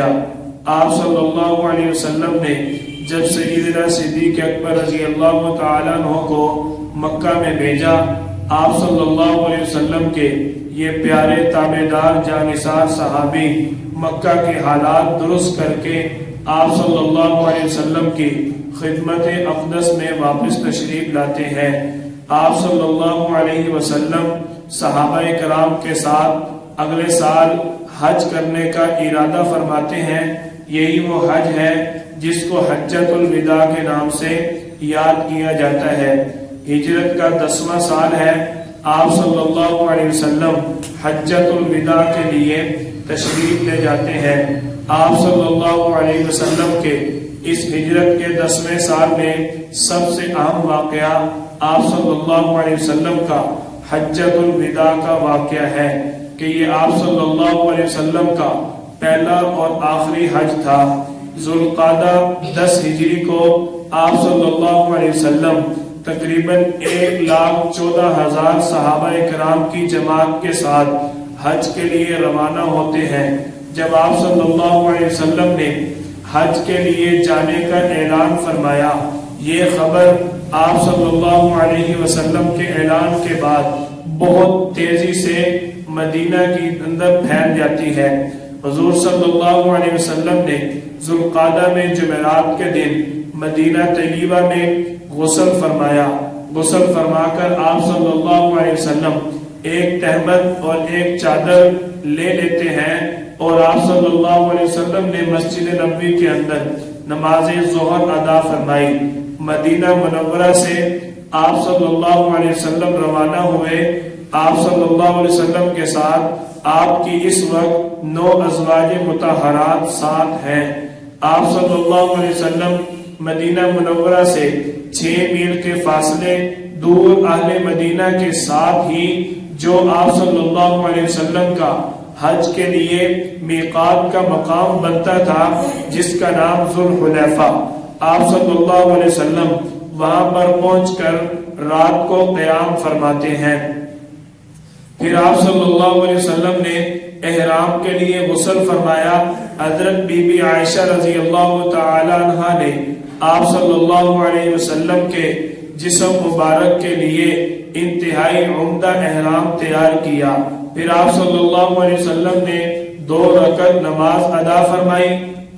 آپ صلی اللہ علیہ وسلم نے جب سیدنا صدیق اکبر رضی اللہ تعالیٰ عنہ کو مکہ میں بھیجا، آپ صلی اللہ علیہ وسلم کے یہ پیارے تابعدار جانثار صحابی مکہ کے حالات درست کر کے آپ صلی اللہ علیہ وسلم کی خدمت اقدس میں واپس تشریف لاتے ہیں۔ آپ صلی اللہ علیہ وسلم صحابہ کرام کے ساتھ اگلے سال حج کرنے کا ارادہ فرماتے ہیں۔ یہی وہ حج ہے جس کو حجۃ الوداع کے نام سے یاد کیا جاتا ہے۔ ہجرت کا 10واں سال ہے۔ آپ صلی اللہ علیہ وسلم حجۃ الوداع کے لیے تشریف لے جاتے ہیں۔ آپ صلی اللہ علیہ وسلم کے اس ہجرت کے 10ویں سال میں سب سے اہم واقعہ آپ صلی اللہ علیہ وسلم کا حجۃ الوداع کا واقعہ ہے کہ یہ آپ صلی اللہ علیہ وسلم کا پہلا اور آخری حج تھا۔ ذوالقعدہ 10 ہجری کو آپ صلی اللہ علیہ وسلم تقریباً 1,14,000 صحابہ کرام کی جماعت کے ساتھ حج کے لیے روانہ ہوتے ہیں۔ جب آپ صلی اللہ علیہ وسلم نے حج کے لیے جانے کا اعلان فرمایا، یہ خبر آپ صلی اللہ علیہ وسلم کے اعلان کے بعد بہت تیزی سے مدینہ کی اندر پھیل جاتی ہے۔ حضور صلی اللہ علیہ وسلم نے ذوالقعدہ میں جمعرات کے دن مدینہ طیبہ میں غسل فرمایا۔ غسل فرما کر آپ صلی اللہ علیہ وسلم ایک تہمت اور ایک چادر لے لیتے ہیں اور آپ صلی اللہ علیہ وسلم نے مسجد نبوی کے اندر نماز ظہر ادا فرمائی۔ مدینہ منورہ سے آپ صلی اللہ علیہ وسلم روانہ ہوئے۔ آپ صلی اللہ علیہ وسلم کے ساتھ آپ کی اس وقت 9 ازواج مطہرات ساتھ ہیں۔ آپ صلی اللہ علیہ وسلم مدینہ منورہ سے 6 میل کے فاصلے دور اہل مدینہ کے ساتھ ہی جو آپ صلی اللہ علیہ وسلم کا حج کے لیے میقات کا مقام بنتا تھا، جس کا نام ذوالحلیفہ، آپ صلی اللہ علیہ وسلم وہاں پر پہنچ کر رات کو قیام فرماتے ہیں۔ پھر آپ صلی اللہ علیہ وسلم نے احرام کے لیے غسل فرمایا۔ حضرت بی بی عائشہ رضی اللہ تعالی عنہا نے آپ صلی اللہ علیہ وسلم کے جسم مبارک کے لیے انتہائی عمدہ احرام تیار کیا۔ پھر آپ صلی اللہ علیہ وسلم نے 2 رکعت نماز ادا فرمائی۔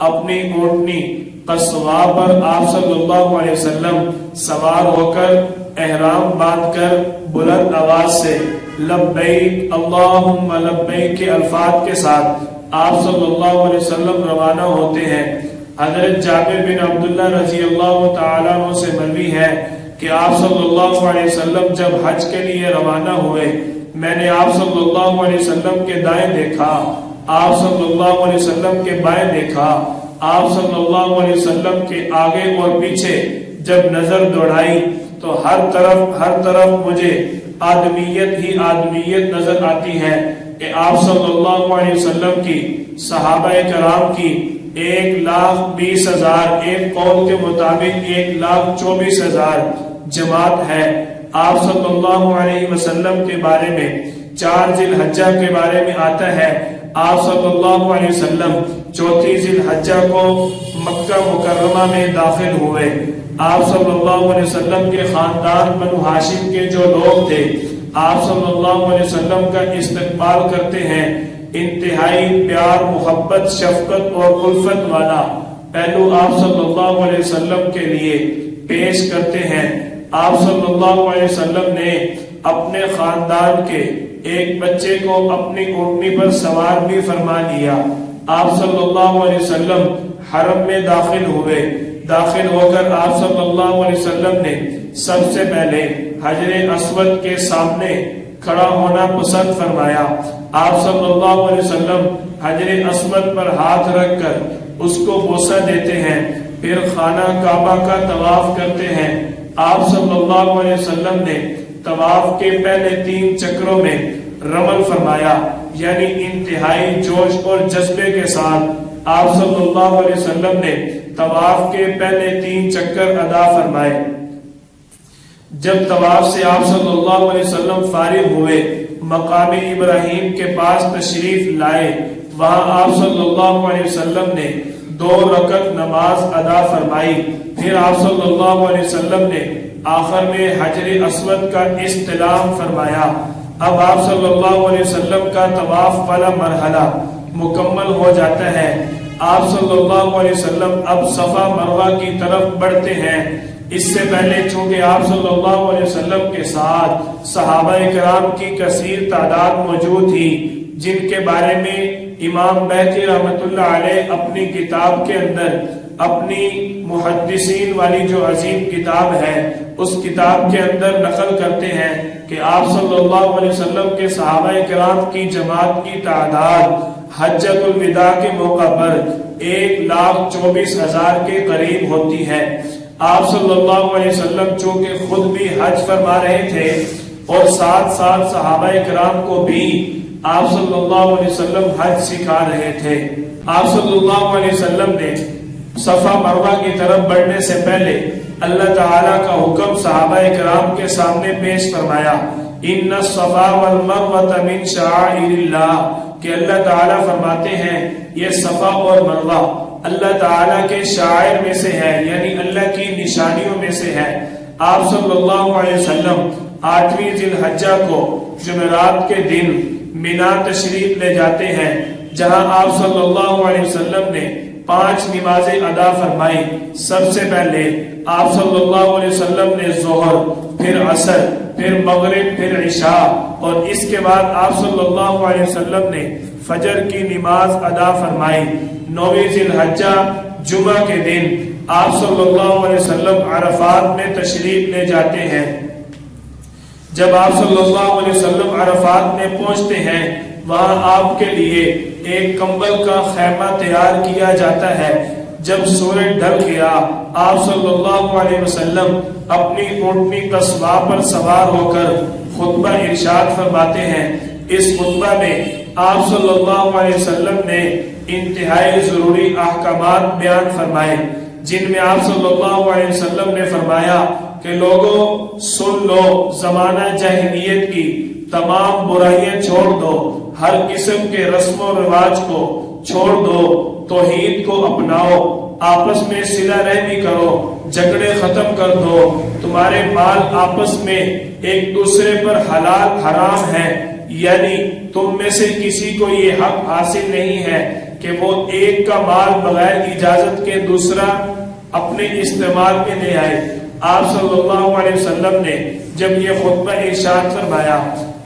اپنی اونٹنی قصواء پر آپ صلی اللہ علیہ وسلم سوار ہو کر احرام باندھ کر بلند آواز سے لبیک اللہم لبیک کے الفاظ کے ساتھ آپ صلی اللہ علیہ وسلم روانہ ہوتے ہیں۔ حضرت جابر بن عبداللہ رضی اللہ تعالیٰ عنہ سے مروی ہے کہ آپ صلی اللہ علیہ وسلم جب حج کے لیے روانہ ہوئے، میں نے آپ صلی اللہ علیہ وسلم کے دائیں دیکھا، آپ صلی اللہ علیہ وسلم کے بائیں دیکھا، آپ صلی اللہ علیہ وسلم کے آگے اور پیچھے جب نظر دوڑائی تو ہر طرف مجھے آدمیت ہی آدمیت نظر آتی ہے کہ آپ صلی اللہ علیہ وسلم کی صحابہ کرام کی 1,20,000، ایک قول کے مطابق 1,24,000 جماعت ہے۔ آپ صلی اللہ علیہ وسلم کے بارے میں 4 ذی الحجہ کے بارے میں آتا ہے، آپ صلی اللہ علیہ وسلم 4 ذی الحجہ کو مکہ مکرمہ میں داخل ہوئے۔ آپ صلی اللہ علیہ وسلم کے خاندان بنو ہاشم کے جو لوگ تھے، آپ صلی اللہ علیہ وسلم کا استقبال کرتے ہیں۔ انتہائی پیار، محبت، شفقت اور الفت والا پہلو آپ صلی اللہ علیہ وسلم کے لیے پیش کرتے ہیں۔ آپ صلی اللہ علیہ وسلم نے اپنے خاندان کے ایک بچے کو اپنی اونٹنی پر سوار بھی فرما لیا۔ آپ صلی اللہ علیہ وسلم حرم میں داخل ہوئے۔ داخل ہو کر آپ صلی اللہ علیہ وسلم نے سب سے پہلے حجر اسود کے سامنے کھڑا ہونا پسند فرمایا۔ آپ صلی اللہ علیہ وسلم حجر اسود پر ہاتھ رکھ کر اس کو بوسہ دیتے ہیں، پھر خانہ کعبہ کا طواف کرتے ہیں۔ آپ صلی اللہ علیہ وسلم نے طواف کے پہلے 3 چکروں میں رمل فرمایا، یعنی انتہائی جوش اور جذبے کے ساتھ آپ صلی اللہ علیہ وسلم نے طواف کے پہلے 3 چکر ادا فرمائے۔ جب طواف سے آپ صلی اللہ علیہ وسلم فارغ ہوئے، مقام ابراہیم کے پاس تشریف لائے، وہاں آپ صلی اللہ علیہ وسلم نے 2 رکعت نماز ادا فرمائی. پھر آپ صلی اللہ علیہ وسلم نے آخر میں حجر اسود کا استلام فرمایا. اب آپ صلی اللہ علیہ وسلم کا طواف والا مرحلہ مکمل ہو جاتا ہے. آپ صلی اللہ علیہ وسلم اب صفا مروہ کی طرف بڑھتے ہیں. اس سے پہلے چونکہ آپ صلی اللہ علیہ وسلم کے ساتھ صحابہ کرام کی کثیر تعداد موجود تھی، جن کے بارے میں امام بہقی رحمۃ اللہ علیہ اپنی کتاب کے اندر اپنی محدثین والی جو عظیم کتاب ہے اس کتاب کے اندر نقل کرتے ہیں کہ آپ صلی اللہ علیہ وسلم کے صحابہ کرام کی جماعت کی تعداد حجۃ الوداع کے موقع پر 1,24,000 کے قریب ہوتی ہے. آپ صلی اللہ علیہ وسلم چونکہ خود بھی حج فرما رہے تھے اور ساتھ ساتھ صحابہ کرام کو بھی آپ صلی اللہ علیہ وسلم حج سکھا رہے تھے. آپ صلی اللہ علیہ وسلم نے صفا مروہ کی طرف بڑھنے سے پہلے اللہ تعالیٰ کا حکم صحابہ کرام کے سامنے پیش فرمایا. ان الصفا والمروہ من شعائر اللہ، کہ اللہ تعالیٰ فرماتے ہیں یہ صفا اور مروہ اللہ تعالیٰ کے شعائر میں سے ہے، یعنی اللہ کی نشانیوں میں سے ہے. آپ صلی اللہ علیہ وسلم 8ویں ذی الحجہ کو جمعرات کے دن مینا تشریف لے جاتے ہیں، جہاں آپ صلی اللہ علیہ وسلم نے 5 نمازیں ادا فرمائی. سب سے پہلے آپ صلی اللہ علیہ وسلم نے ظہر، پھر عصر، پھر مغرب، پھر عشاء، اور اس کے بعد آپ صلی اللہ علیہ وسلم نے فجر کی نماز ادا فرمائی. 9ویں ذی الحجہ جمعہ کے دن آپ صلی اللہ علیہ وسلم عرفات میں تشریف لے جاتے ہیں. جب آپ صلی اللہ علیہ وسلم عرفات میں پہنچتے ہیں وہاں آپ کے لیے ایک کمبل کا خیمہ تیار کیا جاتا ہے. جب سورج ڈھل گیا آپ صلی اللہ علیہ وسلم اپنی اونٹنی قصبہ پر سوار ہو کر خطبہ ارشاد فرماتے ہیں. اس خطبہ میں آپ صلی اللہ علیہ وسلم نے انتہائی ضروری احکامات بیان فرمائے، جن میں آپ صلی اللہ علیہ وسلم نے فرمایا کہ لوگوں سن لو، زمانہ جاہلیت کی تمام برائیاں چھوڑ دو، ہر قسم کے رسم و رواج کو چھوڑ دو، توحید کو اپناؤ، آپس میں صلہ رحمی کرو، جھگڑے ختم کر دو، تمہارے مال آپس میں ایک دوسرے پر حلال حرام ہے، یعنی تم میں سے کسی کو یہ حق حاصل نہیں ہے کہ وہ ایک کا مال بغیر اجازت کے دوسرا اپنے استعمال میں لے آئے. آپ صلی اللہ علیہ وسلم نے جب یہ خطبہ ارشاد فرمایا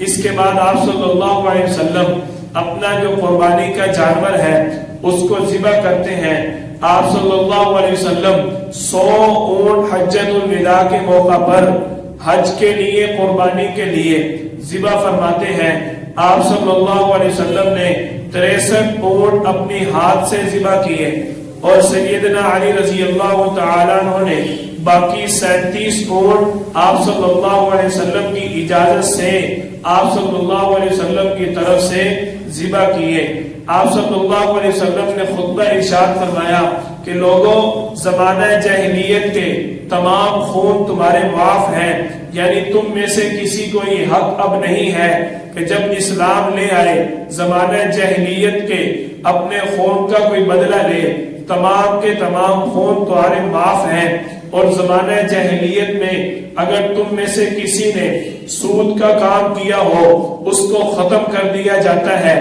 اس کے بعد آپ صلی اللہ علیہ وسلم اپنا جو قربانی کا جانور ہے اس کو ذبح کرتے ہیں. آپ صلی اللہ علیہ وسلم 100 اونٹ حجۃ الوداع کے موقع پر حج کے لیے قربانی کے لیے ذبح فرماتے ہیں. آپ صلی اللہ علیہ وسلم نے 63 اونٹ اپنی ہاتھ سے ذبح کیے اور سیدنا علی رضی اللہ تعالیٰ عنہ نے باقی 37 اونٹ آپ صلی اللہ علیہ وسلم کی اجازت سے آپ صلی اللہ علیہ وسلم کی طرف سے ذبح کیے. آپ صلی اللہ علیہ وسلم نے خطبہ ارشاد فرمایا کہ لوگوں زمانہ جاہلیت کے تمام خون تمہارے معاف ہیں، یعنی تم میں سے کسی کو یہ حق اب نہیں ہے کہ جب اسلام لے آئے زمانہ جاہلیت کے اپنے خون کا کوئی بدلہ لے. تمام کے تمام خون تمہارے معاف ہیں، اور زمانہ جاہلیت میں اگر تم میں سے کسی نے سود کا کام کیا ہو اس کو ختم کر دیا جاتا ہے.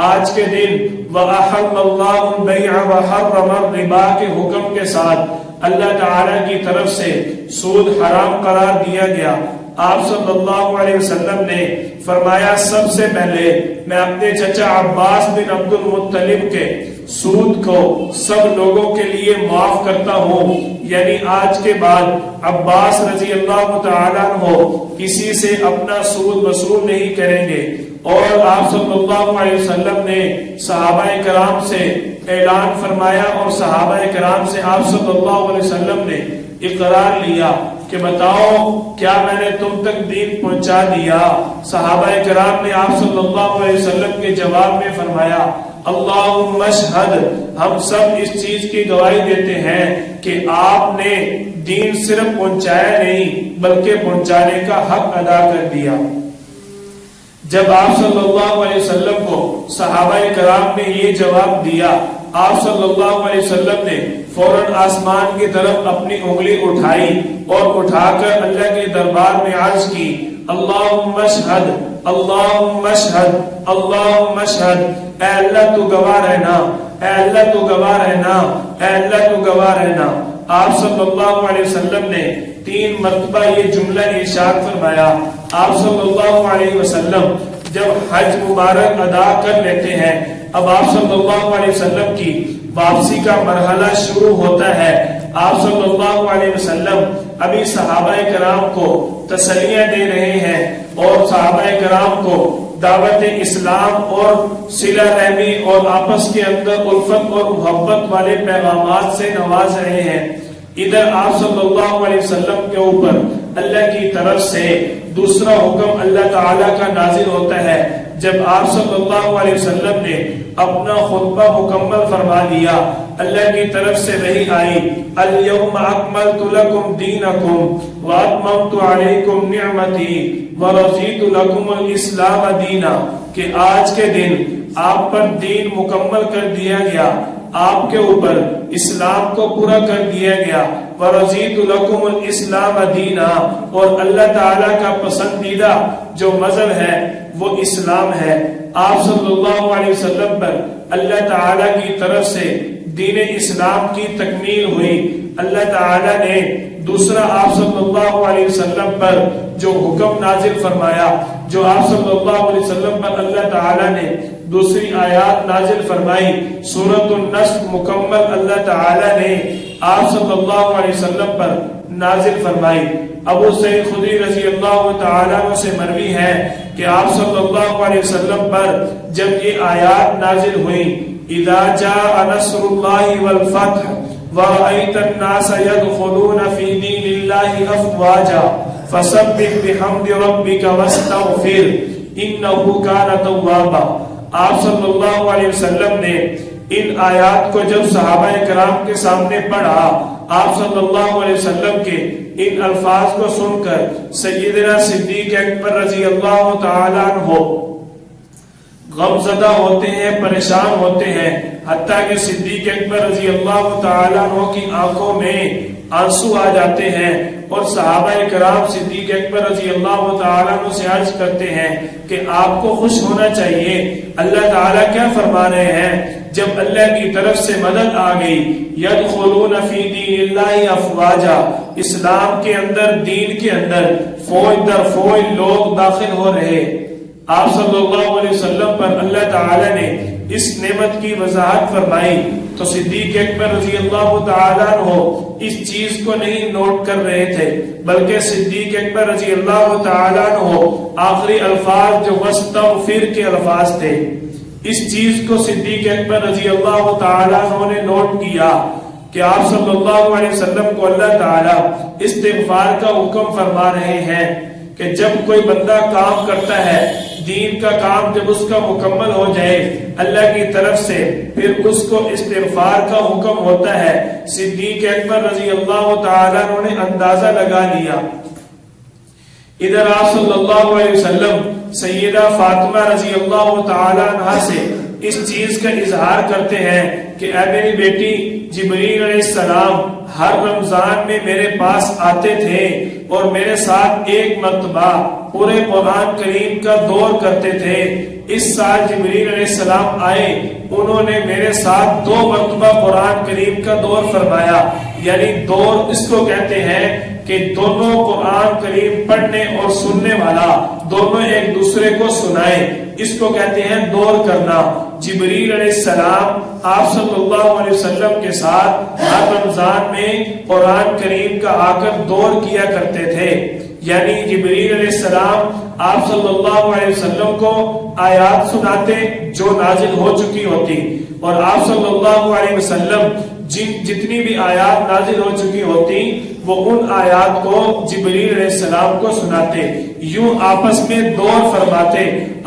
آج کے دن وَأَحَلَّ اللَّهُ الْبَيْعَ وَحَرَّمَ الرِّبَا کے حکم کے ساتھ اللہ تعالیٰ کی طرف سے سود حرام قرار دیا گیا. آپ صلی اللہ علیہ وسلم نے فرمایا سب سے پہلے میں اپنے چچا عباس بن عبد المطلب کے سود کو سب لوگوں کے لیے معاف کرتا ہوں، یعنی آج کے بعد عباس رضی اللہ تعالیٰ عنہ کسی سے اپنا سود وصول نہیں کریں گے. اور آپ صلی اللہ علیہ وسلم نے صحابہ کرام سے اعلان فرمایا اور صحابہ کرام سے آپ صلی اللہ علیہ وسلم نے اقرار لیا کہ بتاؤ کیا میں نے تم تک دین پہنچا دیا؟ صحابہ کرام نے آپ صلی اللہ علیہ وسلم کے جواب میں فرمایا اللہم اشہد، ہم سب اس چیز کی گواہی دیتے ہیں کہ آپ نے دین صرف پہنچایا نہیں بلکہ پہنچانے کا حق ادا کر دیا. جب آپ صلی اللہ علیہ وسلم کو صحابہ کرام نے یہ جواب دیا، آپ صلی اللہ علیہ وسلم نے فوراً آسمان کی طرف اپنی انگلی اٹھائی اور اٹھا کر اللہ کے دربار میں عرض کی، اللہم اشہد، اللہم اشہد، اللہم اشہد، اے اللہ تو گواہ رہنا، اے اللہ تو گواہ رہنا، اے اللہ تو گواہ رہنا۔ آپ صلی اللہ علیہ وسلم نے 3 مرتبہ یہ جملہ ارشاد فرمایا۔ آپ صلی اللہ علیہ وسلم جب حج مبارک ادا کر لیتے ہیں، اب آپ صلی اللہ علیہ وسلم کی واپسی کا مرحلہ شروع ہوتا ہے۔ آپ صلی اللہ علیہ وسلم ابھی صحابہ کرام کو تسلیاں دے رہے ہیں اور صحابہ کرام کو دعوت اسلام اور صلہ رحمی اور آپس کے اندر الفت اور محبت والے پیغامات سے نواز رہے ہیں۔ ادھر آپ صلی اللہ علیہ وسلم کے اوپر اللہ کی طرف سے دوسرا حکم اللہ تعالیٰ کا نازل ہوتا ہے۔ جب آپ صلی اللہ علیہ وسلم نے اپنا خطبہ مکمل فرما لیا، اللہ کی طرف سے وحی آئی، الیوم اکملت لکم دینکم واتممت علیکم نعمتی ورضیت لکم الاسلام دینا، کہ آج کے دن آپ پر دین مکمل کر دیا گیا، آپ کے اوپر اسلام کو پورا کر دیا گیا، ورضیت لکم الاسلام دینا، اور اللہ تعالیٰ کا پسندیدہ جو مذہب ہے وہ اسلام ہے۔ آپ صلی اللہ علیہ وسلم پر اللہ تعالیٰ کی طرف سے دین اسلام کی تکمیل ہوئی۔ اللہ تعالیٰ نے دوسرا آپ صلی اللہ علیہ وسلم پر جو حکم نازل فرمایا، جو آپ صلی اللہ علیہ وسلم پر اللہ تعالیٰ نے دوسری آیات نازل فرمائی، سورۃ النصر مکمل اللہ تعالیٰ نے آپ صلی اللہ علیہ وسلم پر نازل فرمائی۔ ابو سعید خدری رضی اللہ تعالیٰ عنہ سے مروی ہے کہ آپ صلی اللہ علیہ وسلم پر جب یہ آیات نازل ہوئی، اذا جاء نصر اللہ والفتح ورأيت الناس يدخلون في دين الله أفواجا فسبح بحمد ربك واستغفر إنه كان توابا۔ آپ صلی اللہ علیہ وسلم نے ان آیات کو جب صحابہ کرام کے سامنے پڑھا، آپ صلی اللہ علیہ وسلم کے ان الفاظ کو سن کر سیدنا صدیق اکبر رضی اللہ تعالیٰ عنہ غم زدہ ہوتے ہیں، پریشان ہوتے ہیں، حتیٰ کہ صدیق اکبر رضی اللہ تعالیٰ عنہ کی آنکھوں میں آنسو آ جاتے ہیں، اور صحابہ کرام صدیق اکبر رضی اللہ تعالیٰ عنہ سے عرض کرتے ہیں کہ آپ کو خوش ہونا چاہیے، اللہ تعالیٰ کیا فرما رہے ہیں؟ جب اللہ کی طرف سے مدد آ گئی، یدخلون فی دین اللہ افواجا، اسلام کے اندر، دین کے اندر فوج در فوج لوگ داخل ہو رہے۔ آپ صلی اللہ علیہ وسلم پر اللہ تعالی نے اس نعمت کی وضاحت فرمائی تو صدیق اکبر رضی اللہ تعالیٰ عنہ اس چیز کو نہیں نوٹ کر رہے تھے، بلکہ صدیق اکبر رضی اللہ تعالیٰ عنہ آخری الفاظ جو واستغفر کے الفاظ تھے، اس چیز کو صدیق اکبر رضی اللہ تعالیٰ عنہ نے نوٹ کیا کہ آپ صلی اللہ علیہ وسلم کو اللہ تعالیٰ استغفار کا حکم فرما رہے ہیں کہ جب کوئی بندہ کام کرتا ہے، دین کا کام جب اس کا مکمل ہو جائے اللہ کی طرف سے، پھر اس کو استغفار کا حکم ہوتا ہے۔ صدیق اکبر رضی اللہ تعالیٰ عنہ نے اندازہ لگا لیا۔ ادھر آپ صلی اللہ علیہ وسلم سیدہ فاطمہ رضی اللہ تعالیٰ عنہ سے اس چیز کا اظہار کرتے ہیں کہ اے میری بیٹی، جبریل علیہ السلام ہر رمضان میں میرے پاس آتے تھے اور میرے ساتھ ایک مرتبہ پورے قرآن کریم کا دور کرتے تھے۔ اس سال جبریل علیہ السلام آئے، انہوں نے میرے ساتھ 2 مرتبہ قرآن کریم کا دور فرمایا، یعنی دور اس کو کہتے ہیں کہ دونوں قرآن کریم پڑھنے اور سننے والا دونوں ایک دوسرے کو سنائے، اس کو کہتے ہیں دور کرنا۔ جبریل علیہ السلام آپ صلی اللہ علیہ وسلم کے ساتھ ہر رمضان میں قرآن کریم کا آ کر دور کیا کرتے تھے، یعنی جبریل علیہ السلام آپ صلی اللہ علیہ وسلم کو آیات سناتے جو نازل ہو چکی ہوتی، اور آپ صلی اللہ علیہ وسلم جتنی بھی آیات نازل ہو چکی ہوتی وہ ان آیات کو جبریل علیہ السلام کو سناتے، یوں آپس میں دور فرماتے۔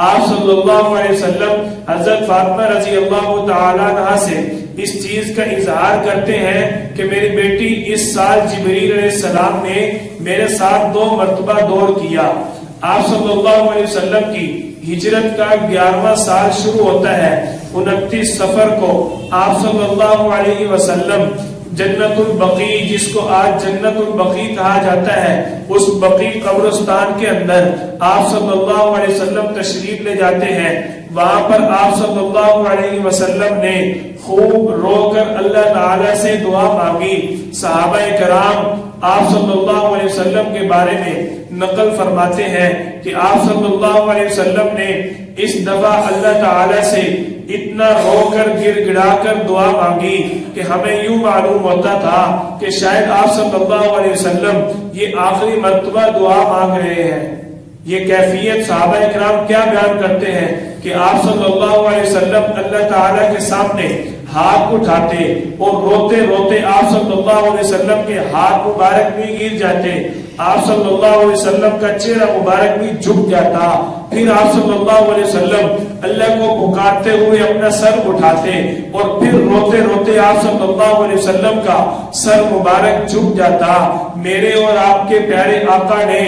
آپ صلی اللہ علیہ وسلم حضرت فاطمہ رضی اللہ تعالیٰ عنہ سے اس چیز کا اظہار کرتے ہیں کہ میری بیٹی، اس سال جبریل علیہ السلام نے میرے ساتھ 2 مرتبہ دور کیا۔ آپ صلی اللہ علیہ وسلم کی ہجرت کا 11واں سال شروع ہوتا ہے۔ 29 صفر کو آپ صلی اللہ علیہ وسلم جنت البقیع، جس کو آج جنت البقیع کہا جاتا ہے، اس بقیع قبرستان کے اندر آپ صلی اللہ علیہ وسلم تشریف لے جاتے ہیں۔ وہاں پر آپ صلی اللہ علیہ وسلم نے خوب رو کر اللہ تعالی سے دعا مانگی۔ صحابہ کرام آپ صلی اللہ علیہ وسلم کے بارے میں نقل فرماتے ہیں کہ آپ صلی اللہ علیہ وسلم نے اس دفعہ اللہ تعالی سے اتنا رو کر گر گڑا کر دعا مانگی کہ ہمیں یوں معلوم ہوتا تھا کہ شاید آپ صلی اللہ علیہ وسلم یہ آخری مرتبہ دعا مانگ رہے ہیں۔ یہ کیفیت صحابہ اکرام کیا بیان کرتے ہیں کہ آپ صلی اللہ علیہ وسلم اللہ تعالیٰ کے سامنے ہاتھ اٹھاتے اور روتے روتے آپ صلی اللہ علیہ وسلم کے ہاتھ مبارک بھی گر جاتے، آپ صلی اللہ علیہ وسلم کا چہرہ مبارک بھی جھک جاتا، پھر آپ صلی اللہ علیہ وسلم اللہ کو پکارتے ہوئے اپنا سر اٹھاتے اور پھر روتے روتے آپ صلی اللہ علیہ وسلم کا سر مبارک جھک جاتا۔ میرے اور آپ کے پیارے آقا نے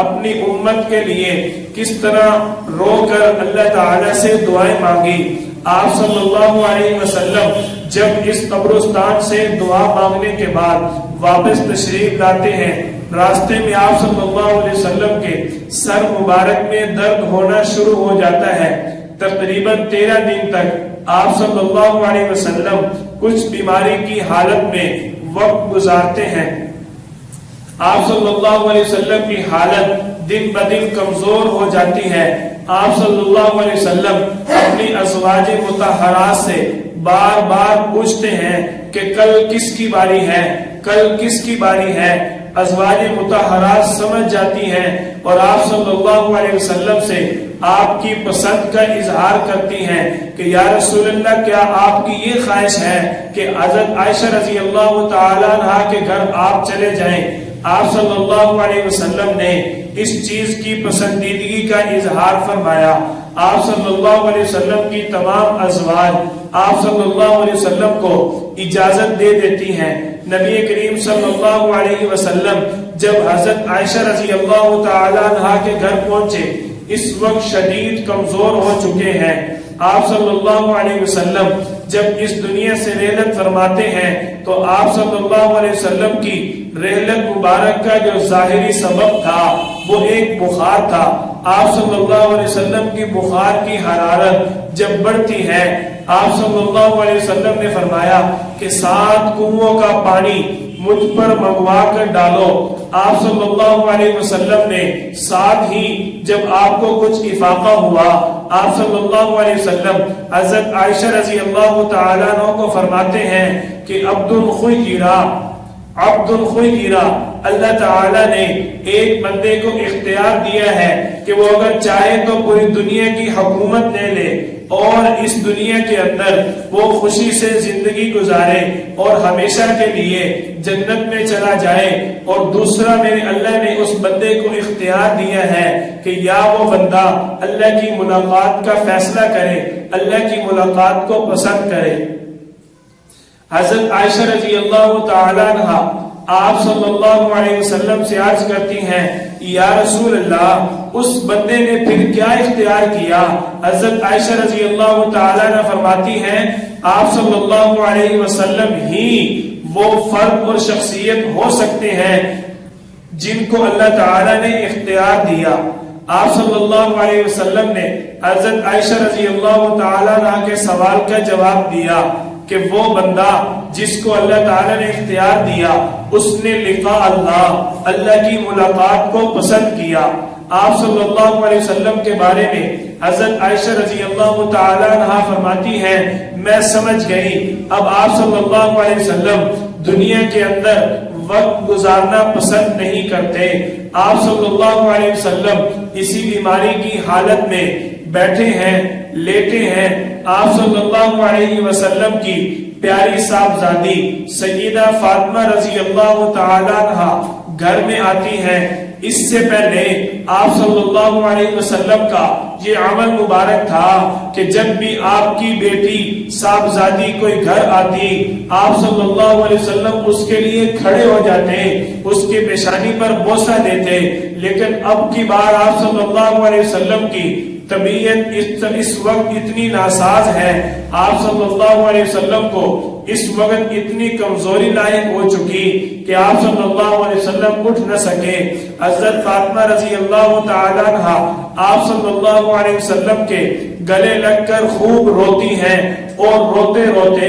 اپنی امت کے لیے کس طرح رو کر اللہ تعالی سے دعائیں مانگی۔ آپ صلی اللہ علیہ وسلم جب اس قبرستان سے دعا مانگنے کے بعد واپس تشریف لاتے ہیں، راستے میں آپ صلی اللہ علیہ وسلم کے سر مبارک میں درد ہونا شروع ہو جاتا ہے۔ تقریباً 13 دن تک آپ صلی اللہ علیہ وسلم کچھ بیماری کی حالت میں وقت گزارتے ہیں۔ آپ صلی اللہ علیہ وسلم کی حالت دن بدن کمزور ہو جاتی ہے۔ آپ صلی اللہ علیہ وسلم اپنی ازواج مطہرات سے بار بار پوچھتے ہیں کہ کل کس کی باری ہے، کل کس کی باری ہے۔ ازواج مطہرات سمجھ جاتی ہیں اور آپ صلی اللہ علیہ وسلم سے آپ کی پسند کا اظہار کرتی ہیں کہ یا رسول اللہ، کیا آپ کی یہ خواہش ہے کہ حضرت عائشہ رضی اللہ تعالیٰ عنہا کے گھر آپ چلے جائیں؟ آپ صلی اللہ علیہ وسلم نے اس چیز کی پسندیدگی کا اظہار فرمایا۔ آپ صلی اللہ علیہ وسلم کی تمام ازواج آپ صلی اللہ علیہ وسلم کو اجازت دے دیتی ہیں۔ نبی کریم صلی اللہ علیہ وسلم جب حضرت عائشہ رضی اللہ تعالی عنہا کے گھر پہنچے، اس وقت شدید کمزور ہو چکے ہیں۔ آپ صلی اللہ علیہ وسلم جب اس دنیا سے رحلت فرماتے ہیں تو آپ صلی اللہ علیہ وسلم کی رحلت مبارک کا جو ظاہری سبب تھا وہ ایک بخار تھا۔ آپ صلی اللہ علیہ وسلم کی بخار کی حرارت جب بڑھتی ہے، آپ صلی اللہ علیہ وسلم نے فرمایا کہ 7 کنووں کا پانی مجھ پر منگوا کر ڈالو۔ آپ صلی اللہ علیہ وسلم نے ساتھ ہی جب آپ کو کچھ افاقہ ہوا، آپ صلی اللہ علیہ وسلم حضرت عائشہ رضی اللہ تعالیٰ عنہ کو فرماتے ہیں کہ عبد الخیرہ، اللہ تعالیٰ نے ایک بندے کو اختیار دیا ہے کہ وہ اگر چاہے تو پوری دنیا کی حکومت لے لے اور اس دنیا کے اندر وہ خوشی سے زندگی گزارے اور ہمیشہ کے لیے جنت میں چلا جائے، اور دوسرا میرے اللہ نے اس بندے کو اختیار دیا ہے کہ یا وہ بندہ اللہ کی ملاقات کا فیصلہ کرے، اللہ کی ملاقات کو پسند کرے۔ حضرت عائشہ رضی اللہ تعالی عنہا آپ صلی اللہ علیہ وسلم سے عرض کرتی ہیں یا رسول اللہ، اس بندے نے پھر کیا اختیار کیا؟ حضرت عائشہ رضی اللہ تعالی عنہ فرماتی ہیں آپ صلی اللہ علیہ وسلم ہی وہ فرد اور شخصیت ہو سکتے ہیں جن کو اللہ تعالی نے اختیار دیا۔ آپ صلی اللہ علیہ وسلم نے حضرت عائشہ رضی اللہ تعالی عنہ کے سوال کا جواب دیا کہ وہ بندہ جس کو اللہ تعالی نے اختیار دیا اس نے لقاء اللہ کی ملاقات کو پسند کیا۔ آپ صلی اللہ علیہ وسلم کے بارے میں حضرت عائشہ رضی اللہ تعالی عنہا فرماتی ہیں میں سمجھ گئی اب آپ صلی اللہ علیہ وسلم دنیا کے اندر وقت گزارنا پسند نہیں کرتے۔ آپ صلی اللہ علیہ وسلم اسی بیماری کی حالت میں بیٹھے ہیں، لیٹے ہیں۔ آپ صلی اللہ علیہ وسلم کی پیاری صاحبزادی سیدہ فاطمہ رضی اللہ تعالی عنہا گھر میں آتی ہیں۔ اس سے پہلے آپ صلی اللہ علیہ وسلم کا یہ عمل مبارک تھا کہ جب بھی آپ کی بیٹی صاحبزادی کوئی گھر آتی آپ صلی اللہ علیہ وسلم اس کے لیے کھڑے ہو جاتے، اس کے پیشانی پر بوسہ دیتے۔ لیکن اب کی بار آپ صلی اللہ علیہ وسلم کی طبیعت اس وقت اتنی ناساز ہے، آپ صلی اللہ علیہ وسلم کو اس وقت اتنی کمزوری لاحق ہو چکی کہ آپ صلی اللہ علیہ وسلم اٹھ نہ سکے۔ حضرت فاطمہ رضی اللہ تعالیٰ عنہ آپ صلی اللہ علیہ وسلم کے گلے لگ کر خوب روتی ہیں اور روتے روتے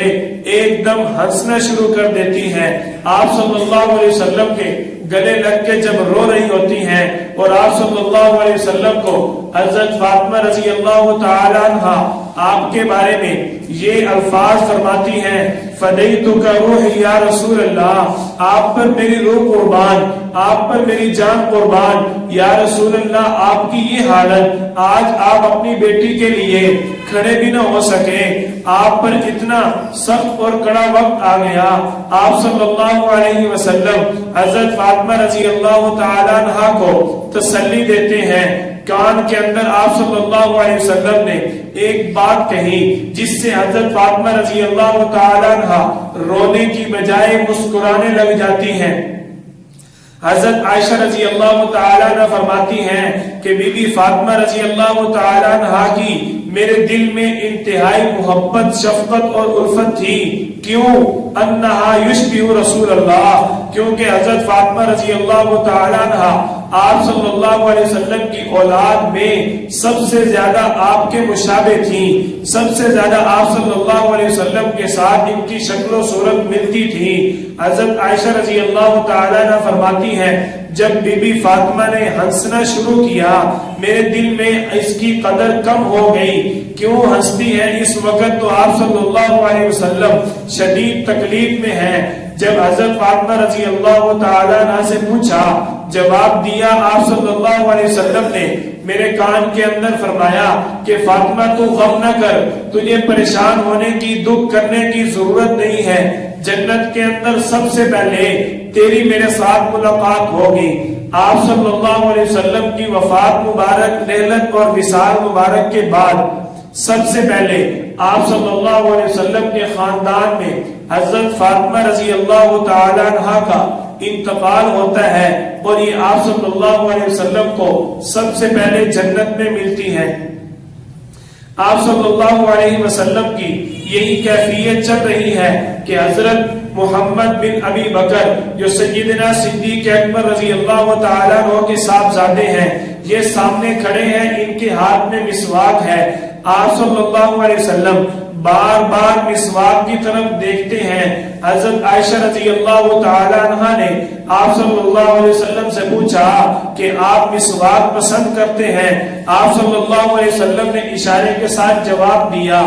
ایک دم ہنسنا شروع کر دیتی ہیں۔ آپ صلی اللہ علیہ وسلم کے گلے لگ کے جب رو رہی ہوتی ہیں اور آپ صلی اللہ علیہ وسلم کو حضرت فاطمہ رضی اللہ تعالیٰ عنہ آپ کے بارے میں یہ الفاظ فرماتی ہیں، فدیتک روحی یا رسول اللہ، آپ پر میری روح قربان، آپ پر میری جان قربان یا رسول اللہ، آپ کی یہ حالت، آج آپ اپنی بیٹی کے لیے کھڑے بھی نہ ہو سکے، آپ پر اتنا سخت اور کڑا وقت آ گیا۔ آپ صلی اللہ علیہ وسلم حضرت فاطمہ رضی اللہ تعالیٰ عنہ کو تسلی دیتے ہیں۔ کان کے اندر آپ صلی اللہ علیہ وسلم نے ایک بات کہی جس سے حضرت فاطمہ رضی اللہ تعالیٰ عنہ رونے کی بجائے مسکرانے لگ جاتی ہیں۔ حضرت عائشہ رضی اللہ تعالیٰ عنہ فرماتی ہیں کہ بی بی فاطمہ رضی اللہ تعالیٰ عنہ کی میرے دل میں انتہائی محبت، شفقت اور الفت تھی۔ کیوں؟ انہا یشبہ رسول اللہ، کیونکہ حضرت فاطمہ رضی اللہ تعالیٰ عنہ آپ صلی اللہ علیہ وسلم کی اولاد میں سب سے زیادہ آپ کے مشابہ تھیں، سب سے زیادہ آپ صلی اللہ علیہ وسلم کے ساتھ ان کی شکل و صورت ملتی تھی۔ حضرت عائشہ رضی اللہ تعالیٰ عنہ فرماتی ہیں جب بی بی فاطمہ نے ہنسنا شروع کیا میرے دل میں اس کی قدر کم ہو گئی۔ کیوں ہنستی ہے؟ اس وقت تو آپ صلی اللہ علیہ وسلم شدید تکلیف میں ہیں۔ جب حضرت فاطمہ رضی اللہ تعالیٰ عنہ سے پوچھا، جواب دیا آپ صلی اللہ علیہ وسلم نے میرے کان کے اندر فرمایا کہ فاطمہ تو غم نہ کر، تجھے پریشان ہونے کی، دکھ کرنے کی ضرورت نہیں ہے، جنت کے اندر سب سے پہلے تیری میرے ساتھ ملاقات ہوگی۔ آپ صلی اللہ علیہ وسلم کی وفات مبارک، لہلت اور وصال مبارک کے بعد سب سے پہلے آپ صلی اللہ علیہ وسلم کے خاندان میں حضرت فاطمہ رضی اللہ تعالی عنہا کا انتقال ہوتا ہے اور یہ آپ صلی اللہ علیہ وسلم کو سب سے پہلے جنت میں ملتی ہے۔ آپ صلی اللہ علیہ وسلم کی یہی کیفیت چل رہی ہے کہ حضرت محمد بن ابی بکر جو سیدنا صدیق اکبر رضی اللہ تعالیٰ عنہ کے صاحبزادے ہیں، یہ سامنے کھڑے ہیں، ان کے ہاتھ میں مسواک ہے۔ آپ صلی اللہ علیہ وسلم بار بار مسواک کی طرف دیکھتے ہیں۔ حضرت عائشہ رضی اللہ تعالی عنہا نے آپ صلی اللہ علیہ وسلم سے پوچھا کہ آپ مسواک پسند کرتے ہیں؟ آپ صلی اللہ علیہ وسلم نے اشارے کے ساتھ جواب دیا،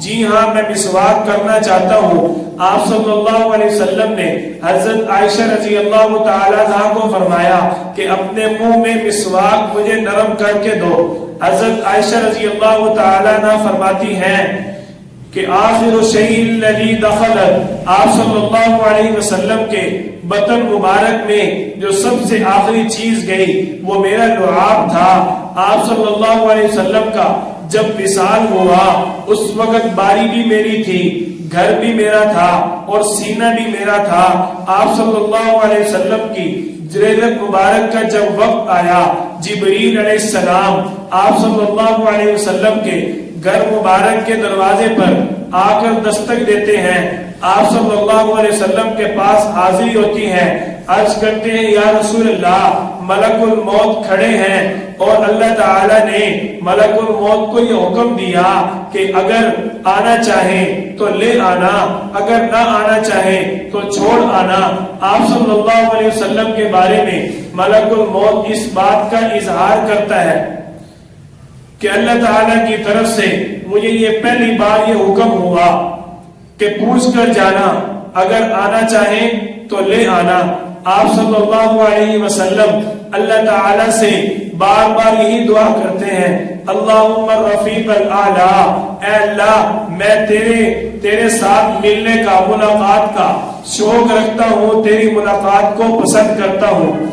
جی ہاں میں مسواک کرنا چاہتا ہوں۔ آپ صلی اللہ علیہ وسلم نے حضرت عائشہ رضی اللہ تعالی عنہا کو فرمایا کہ اپنے منہ میں مسواک مجھے نرم کر کے دو۔ حضرت عائشہ رضی اللہ تعالی عنہ فرماتی ہیں کہ آخر شیء الذی دخلت، آپ صلی اللہ علیہ وسلم کے بطن مبارک میں جو سب سے آخری چیز گئی وہ میرا لعاب تھا۔ آپ صلی اللہ علیہ وسلم کا جب وصال ہوا اس وقت باری بھی میری تھی، گھر بھی میرا تھا اور سینہ بھی میرا تھا۔ آپ صلی اللہ علیہ وسلم کی جریدت مبارک کا جب وقت آیا، جبریل علیہ السلام آپ صلی اللہ علیہ وسلم کے گھر مبارک کے دروازے پر آ کر دستک دیتے ہیں۔ آپ صلی اللہ علیہ وسلم کے پاس حاضری ہوتی ہے، عرض کرتے ہیں یا رسول اللہ ملک الموت کھڑے ہیں اور اللہ تعالی نے ملک الموت کو یہ حکم دیا کہ اگر آنا چاہیں تو لے آنا، اگر نہ آنا چاہیں تو چھوڑ آنا۔ آپ صلی اللہ علیہ وسلم کے بارے میں ملک الموت اس بات کا اظہار کرتا ہے کہ اللہ تعالیٰ کی طرف سے مجھے یہ پہلی بار یہ حکم ہوا کہ پوچھ کر جانا، اگر آنا چاہیں تو لے آنا۔ آپ صلی اللہ علیہ وسلم اللہ تعالیٰ سے بار بار یہی دعا کرتے ہیں، اللہم الرفیق الاعلی، اے اللہ میں تیرے ساتھ ملنے کا، ملاقات کا شوق رکھتا ہوں، تیری ملاقات کو پسند کرتا ہوں۔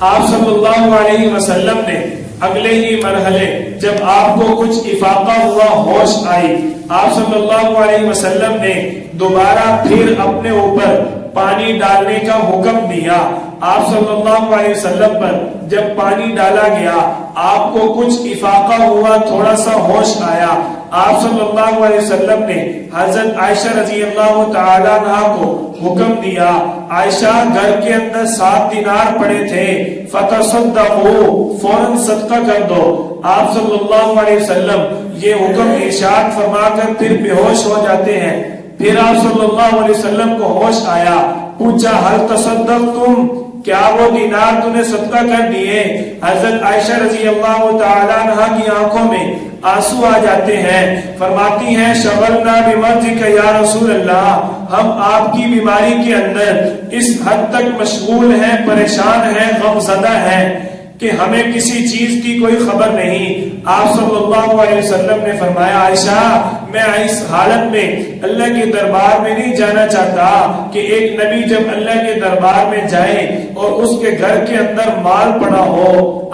آپ صلی اللہ علیہ وسلم نے اگلے ہی مرحلے جب آپ کو کچھ افاقہ ہوا، ہوش آئی، آپ صلی اللہ علیہ وسلم نے دوبارہ پھر اپنے اوپر پانی ڈالنے کا حکم دیا۔ آپ صلی اللہ علیہ وسلم پر جب پانی ڈالا گیا، آپ کو کچھ افاقہ ہوا، تھوڑا سا ہوش آیا، آپ صلی اللہ علیہ وسلم نے حضرت عائشہ رضی اللہ تعالیٰ عنہ کو حکم دیا، عائشہ گھر کے اندر 7 دینار پڑے تھے، فتصدقوا، فوراً صدقہ کر دو۔ آپ صلی اللہ علیہ وسلم یہ حکم ارشاد فرما کر پھر بے ہوش ہو جاتے ہیں۔ پھر آپ صلی اللہ علیہ وسلم کو ہوش آیا، پوچھا حل تصدقتم، کیا وہ دینار تم نے صدقہ کر دیے؟ حضرت عائشہ رضی اللہ تعالیٰ عنہ کی آنکھوں میں آنسو آ جاتے ہیں، فرماتی ہیں شغلنا بمرضک یا رسول اللہ، ہم آپ کی بیماری کے اندر اس حد تک مشغول ہیں، پریشان ہیں، غم زدہ ہیں کہ ہمیں کسی چیز کی کوئی خبر نہیں۔ آپ صلی اللہ علیہ وسلم نے فرمایا عائشہ میں اس حالت میں اللہ کے دربار میں نہیں جانا چاہتا کہ ایک نبی جب اللہ کے دربار میں جائے اور اس کے گھر کے اندر مال پڑا ہو۔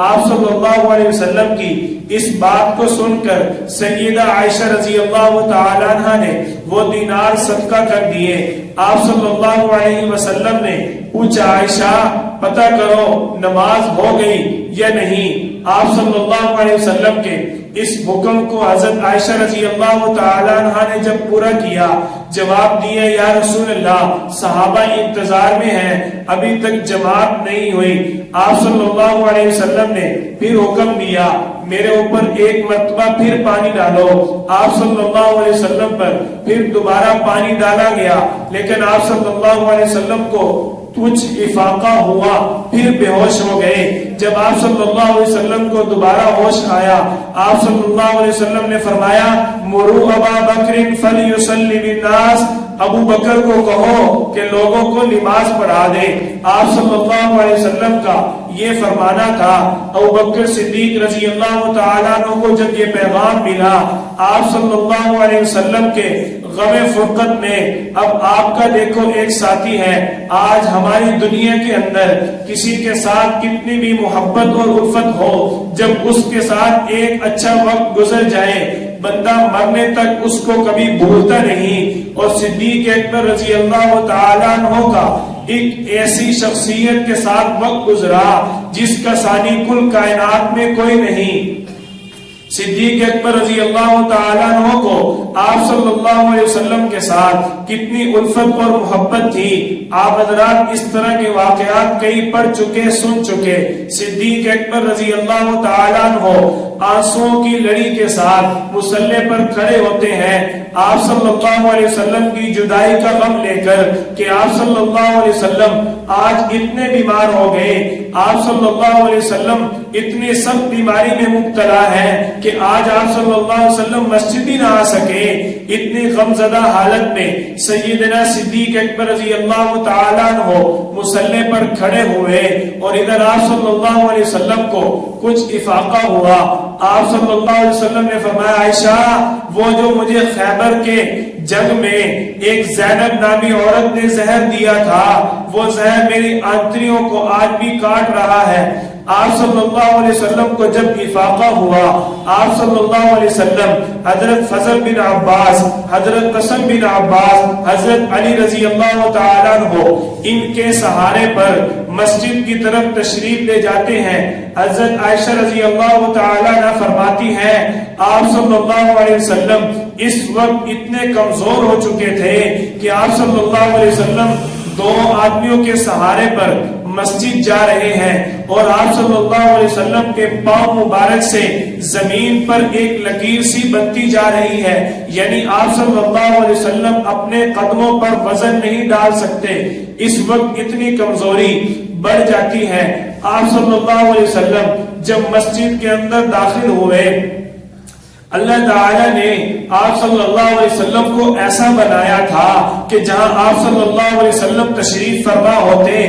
آپ صلی اللہ علیہ وسلم کی اس بات کو سن کر سیدہ عائشہ رضی اللہ تعالی عنہ نے وہ دینار صدقہ کر دیے۔ آپ صلی اللہ علیہ وسلم نے پوچھا عائشہ پتہ کرو نماز ہو گئی یا نہیں؟ آپ صلی اللہ علیہ وسلم کے اس حکم کو حضرت عائشہ رضی اللہ تعالی عنہ نے جب پورا کیا، جواب دیا یا رسول اللہ صحابہ انتظار میں ہیں، ابھی تک جماعت نہیں ہوئی۔ آپ صلی اللہ علیہ وسلم نے پھر حکم دیا میرے اوپر ایک مرتبہ پھر پانی ڈالو۔ آپ صلی اللہ علیہ وسلم پر پھر دوبارہ پانی ڈالا گیا، لیکن آپ صلی اللہ علیہ وسلم کو کچھ افاقہ ہوا، پھر بے ہوش ہو گئے۔ جب آپ صلی اللہ علیہ وسلم کو دوبارہ ہوش آیا، آپ صلی اللہ علیہ وسلم نے فرمایا مروا ابا بکر فلیصلی بالناس، ابو بکر کو کہو کہ لوگوں کو نماز پڑھا دے۔ آپ صلی اللہ علیہ وسلم کا یہ فرمانا تھا۔ ابو بکر صدیق رضی اللہ تعالیٰ عنہ کو جب یہ پیغام ملا، آپ صلی اللہ علیہ وسلم کے غم فرقت میں اب آپ کا دیکھو ایک ساتھی ہے، آج ہماری دنیا کے اندر کسی کے ساتھ کتنی بھی محبت اور الفت ہو، جب اس کے ساتھ ایک اچھا وقت گزر جائے بندہ مرنے تک اس کو کبھی بھولتا نہیں۔ اور صدیق اکبر رضی اللہ تعالیٰ عنہ کا ایک ایسی شخصیت کے ساتھ وقت گزرا جس کا ثانی کل کائنات میں کوئی نہیں۔ صدیق اکبر رضی اللہ تعالیٰ عنہ کو آپ صلی اللہ علیہ وسلم کے ساتھ کتنی الفت اور محبت تھی۔ آپ حضرات اس طرح کے واقعات کئی پڑھ چکے، سن چکے۔ صدیق اکبر رضی اللہ تعالیٰ عنہ آنسوؤں کی لڑی کے ساتھ مصلی پر کھڑے ہوتے ہیں، آپ صلی اللہ علیہ وسلم کی جدائی کا غم لے کر کہ آپ صلی اللہ علیہ وسلم آج اتنے بیمار ہو گئے، آپ صلی اللہ علیہ وسلم اتنی سخت بیماری میں مبتلا ہے کہ آج آپ صلی اللہ علیہ وسلم مسجد ہی نہ آ سکے۔ اتنی غمزدہ حالت میں سیدنا صدیق اکبر رضی اللہ تعالیٰ عنہ مصلی پر کھڑے ہوئے اور ادھر آپ صلی اللہ علیہ وسلم کو کچھ افاقہ ہوا۔ آپ صلی اللہ علیہ وسلم نے فرمایا عائشہ وہ جو مجھے خیبر کے جنگ میں ایک زینب نامی عورت نے زہر دیا تھا، وہ زہر میری آنتریوں کو آج بھی کاٹ رہا ہے۔ آپ صلی اللہ علیہ وسلم کو جب افاقہ ہوا، آپ صلی اللہ علیہ وسلم حضرت فضل بن عباس، حضرت قاسم بن عباس، حضرت علی رضی اللہ تعالیٰ عنہ ان کے سہارے پر مسجد کی طرف تشریف لے جاتے ہیں۔ حضرت عائشہ رضی اللہ تعالیٰ عنہ فرماتی ہیں آپ صلی اللہ علیہ وسلم اس وقت اتنے کمزور ہو چکے تھے کہ آپ صلی اللہ علیہ وسلم دو آدمیوں کے سہارے پر مسجد جا رہے ہیں اور آپ صلی اللہ علیہ وسلم کے پاؤں مبارک سے زمین پر ایک لکیر سی بنتی جا رہی ہے، یعنی آپ صلی اللہ علیہ وسلم اپنے قدموں پر وزن نہیں ڈال سکتے۔ اس وقت اتنی کمزوری بڑھ جاتی ہے۔ آپ صلی اللہ علیہ وسلم جب مسجد کے اندر داخل ہوئے، اللہ تعالیٰ نے آپ صلی اللہ علیہ وسلم کو ایسا بنایا تھا کہ جہاں آپ صلی اللہ علیہ وسلم تشریف فرما ہوتے،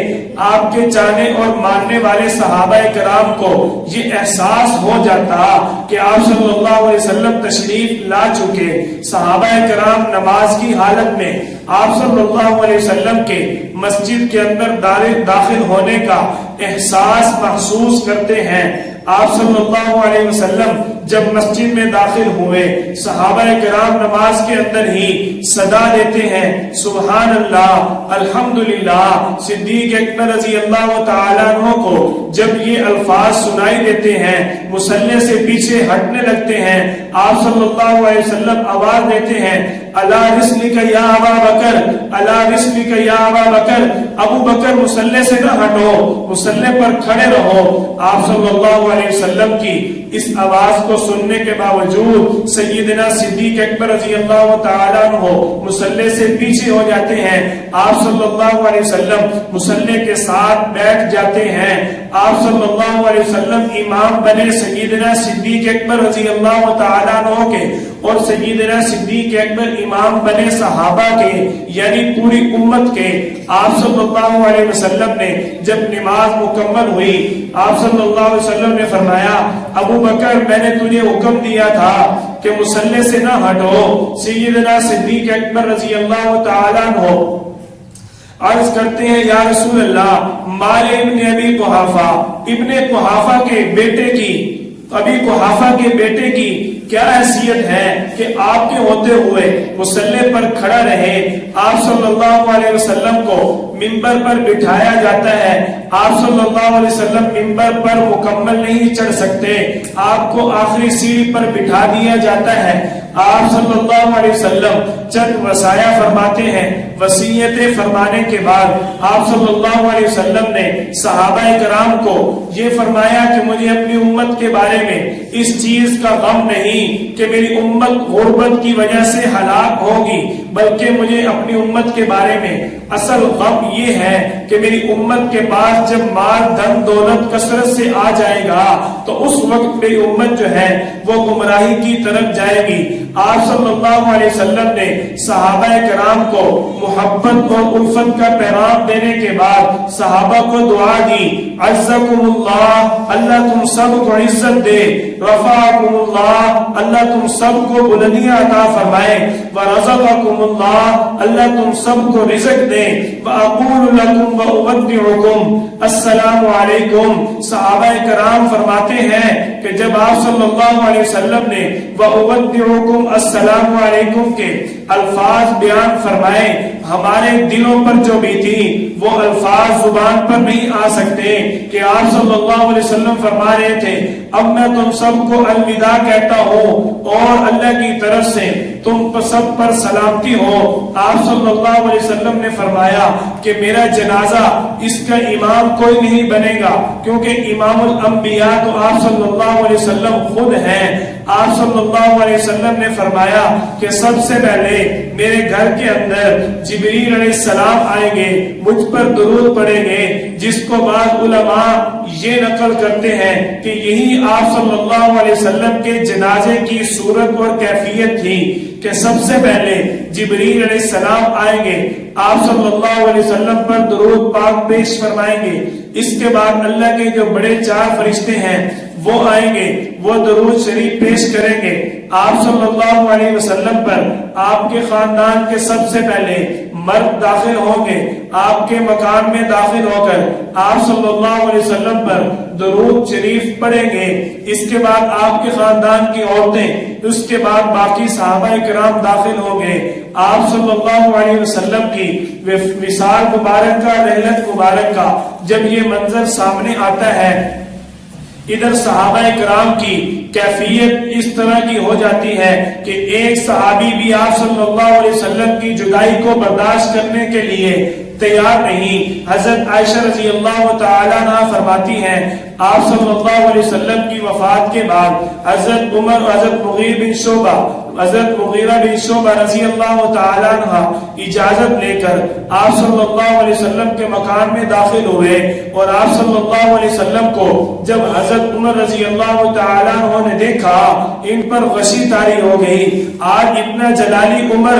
آپ کے چاہنے اور ماننے والے صحابہ کرام کو یہ احساس ہو جاتا کہ آپ صلی اللہ علیہ وسلم تشریف لا چکے۔ صحابہ کرام نماز کی حالت میں آپ صلی اللہ علیہ وسلم کے مسجد کے اندر داخل ہونے کا احساس محسوس کرتے ہیں۔ آپ صلی اللہ علیہ وسلم جب مسجد میں داخل ہوئے، صحابہ کرام نماز کے اندر ہی صدا دیتے ہیں سبحان اللہ الحمدللہ۔ صدیق اکبر رضی اللہ تعالیٰ عنہ کو جب یہ الفاظ سنائی دیتے ہیں مصلی سے پیچھے ہٹنے لگتے ہیں، آپ صلی اللہ علیہ وسلم آواز دیتے ہیں الا رسلک یا ابا بکر، الا رسلک یا ابا بکر، ابو بکر مصلی سے نہ ہٹو، مصلی پر کھڑے رہو۔ آپ صلی اللہ علیہ وسلم کی اس آواز کو سننے کے باوجود سیدنا صدیق اکبر رضی اللہ تعالیٰ عنہ مصلی سے پیچھے ہو جاتے ہیں، آپ صلی اللہ علیہ وسلم مصلی کے ساتھ بیٹھ جاتے ہیں۔ آپ صلی اللہ علیہ وسلم امام بنے سیدنا صدیق اکبر رضی اللہ تعالیٰ عنہ کے، اور سیدنا صدیق اکبر امام بنے صحابہ کے، یعنی پوری امت کے۔ آپ صلی اللہ علیہ وسلم نے جب نماز مکمل ہوئی، آپ صلی اللہ علیہ وسلم نے فرمایا ابو بکر میں نے تجھے حکم دیا تھا کہ مصلی سے نہ ہٹو۔ سیدنا صدیق اکبر رضی اللہ تعالیٰ عنہ عرض کرتے ہیں یا رسول اللہ مال ابن ابی قحافہ، ابن قحافہ کے بیٹے کی، ابی قحافہ کے بیٹے کی کیا حیثیت ہے کہ آپ کے ہوتے ہوئے مصلی پر کھڑا رہے؟ آپ صلی اللہ علیہ وسلم کو منبر پر بٹھایا جاتا ہے، آپ صلی اللہ علیہ وسلم منبر پر مکمل نہیں چڑھ سکتے، آپ کو آخری سیڑھی پر بٹھا دیا جاتا ہے۔ آپ صلی اللہ علیہ وسلم چند وصایا فرماتے ہیں، وصیتیں فرمانے کے بعد آپ صلی اللہ علیہ وسلم نے صحابہ کرام کو یہ فرمایا کہ مجھے اپنی امت کے بارے میں اس چیز کا غم نہیں کہ میری امت غربت کی وجہ سے ہلاک ہوگی، بلکہ مجھے اپنی امت کے بارے میں اصل غم یہ ہے کہ میری امت کے پاس جب مال دھن دولت کثرت سے آ جائے گا تو اس وقت میری امت جو ہے وہ گمراہی کی طرف جائے گی۔ آپ صلی اللہ علیہ وسلم نے صحابہ کرام کو محبت اور الفت کا پیغام دینے کے بعد صحابہ کو دعا دی، عزکم اللہ، اللہ تم سب کو عزت دے، رفعکم اللہ، اللہ تم سب کو بلندیاں عطا فرمائے، ورزقکم اللہ، اللہ تم سب کو رزق دے، واقول لکم واودعکم السلام علیکم۔ صحابہ کرام فرماتے ہیں کہ جب آپ صلی اللہ علیہ وسلم نے واودعکم السلام علیکم کے الفاظ بیان فرمائے، ہمارے دلوں پر جو بھی تھی وہ الفاظ زبان پر نہیں آ سکتے کہ آپ صلی اللہ علیہ وسلم فرما رہے تھے اب میں تم سب کو الوداع کہتا ہوں اور اللہ کی طرف سے تم سب پر سلامتی ہو۔ آپ صلی اللہ علیہ وسلم نے فرمایا کہ میرا جنازہ اس کا امام کوئی نہیں بنے گا، کیونکہ امام الانبیاء تو آپ صلی اللہ علیہ وسلم خود ہیں۔ آپ صلی اللہ علیہ وسلم نے فرمایا کہ سب سے پہلے میرے گھر کے اندر جبریل علیہ السلام آئیں گے، مجھ پر درود پڑھیں گے، جس کو بعض علماء یہ نقل کرتے ہیں کہ یہی آپ صلی اللہ علیہ وسلم کے جنازے کی صورت اور کیفیت تھی کہ سب سے پہلے جبریل علیہ السلام آئیں گے، آپ صلی اللہ علیہ وسلم پر درود پاک پیش فرمائیں گے، اس کے بعد اللہ کے جو بڑے چار فرشتے ہیں وہ آئیں گے، وہ درود شریف پیش کریں گے آپ صلی اللہ علیہ وسلم پر۔ آپ کے خاندان کے سب سے پہلے مرد داخل ہوں گے، آپ کے مکان میں داخل ہو کر آپ صلی اللہ علیہ وسلم پر درود شریف پڑھیں گے، اس کے بعد آپ کے خاندان کی عورتیں، اس کے بعد باقی صحابہ کرام داخل ہوں گے۔ آپ صلی اللہ علیہ وسلم کی وصال مبارک کا، رحلت مبارک کا جب یہ منظر سامنے آتا ہے، ادھر صحابہ کرام کی کیفیت اس طرح کی ہو جاتی ہے کہ ایک صحابی بھی آپ صلی اللہ علیہ وسلم کی جدائی کو برداشت کرنے کے لیے تیار نہیں۔ حضرت عائشہ رضی اللہ تعالیٰ عنہ فرماتی ہیں آپ صلی اللہ علیہ وسلم کی وفات کے بعد حضرت عمر و حضرت مغیرہ بن شعبہ رضی اللہ تعالیٰ عنہ اجازت لے کر آپ صلی اللہ علیہ وسلم کے مکان میں داخل ہوئے، اور آپ صلی اللہ علیہ وسلم کو جب حضرت عمر رضی اللہ تعالیٰ عنہ نے دیکھا ان پر غشی طاری ہو گئی۔ آج اتنا جلالی عمر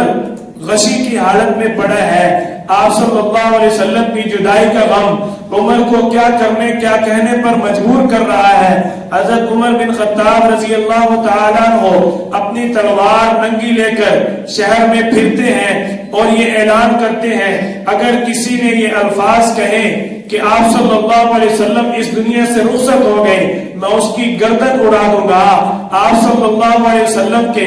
غشی کی حالت میں پڑا ہے، آپ صلی اللہ علیہ وسلم کی جدائی کا غم عمر کو کیا کرنے کیا کہنے پر مجبور کر رہا ہے۔ حضرت عمر بن خطاب رضی اللہ تعالیٰ عنہ اپنی تلوار ننگی لے کر شہر میں پھرتے ہیں اور یہ اعلان کرتے ہیں اگر کسی نے یہ الفاظ کہیں کہ آپ صلی اللہ علیہ وسلم اس دنیا سے رخصت ہو گئے، میں اس کی گردن اڑا دوں گا۔ آپ صلی اللہ علیہ وسلم کے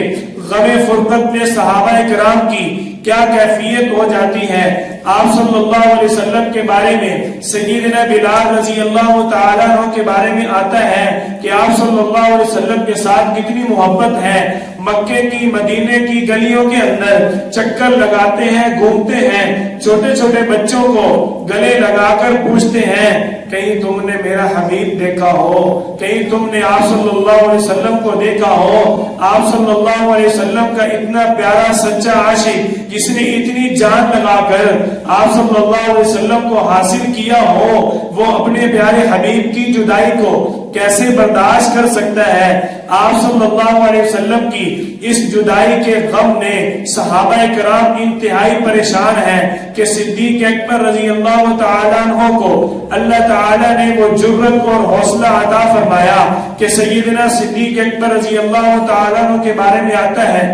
غم فرقت میں صحابہ کرام کی کیا کیفیت ہو جاتی ہے۔ آپ صلی اللہ علیہ وسلم کے بارے میں سیدنا بلال رضی اللہ تعالیٰ عنہ کے بارے میں آتا ہے کہ آپ صلی اللہ علیہ وسلم کے ساتھ کتنی محبت ہے۔ مکے کی مدینے کی گلیوں کے اندر چکر لگاتے ہیں، گھومتے ہیں، چھوٹے چھوٹے بچوں کو گلے لگا کر پوچھتے ہیں کہیں تم نے میرا حبیب دیکھا ہو، کہیں تم نے آپ صلی اللہ علیہ وسلم کو دیکھا ہو۔ آپ صلی اللہ علیہ وسلم کا اتنا پیارا سچا عاشق جس نے اتنی جان لگا کر آپ صلی اللہ علیہ وسلم کو حاصل کیا ہو، وہ اپنے پیارے حبیب کی جدائی کو کیسے برداشت کر سکتا ہے۔ آپ صلی اللہ علیہ وسلم کی اس جدائی کے غم نے صحابہ کرام انتہائی پریشان ہیں کہ صدیق اکبر رضی اللہ تعالیٰ عنہ کو اللہ تعالیٰ نے وہ جرت اور حوصلہ عطا فرمایا کہ سیدنا صدیق اکبر رضی اللہ تعالیٰ عنہ کے بارے میں آتا ہے،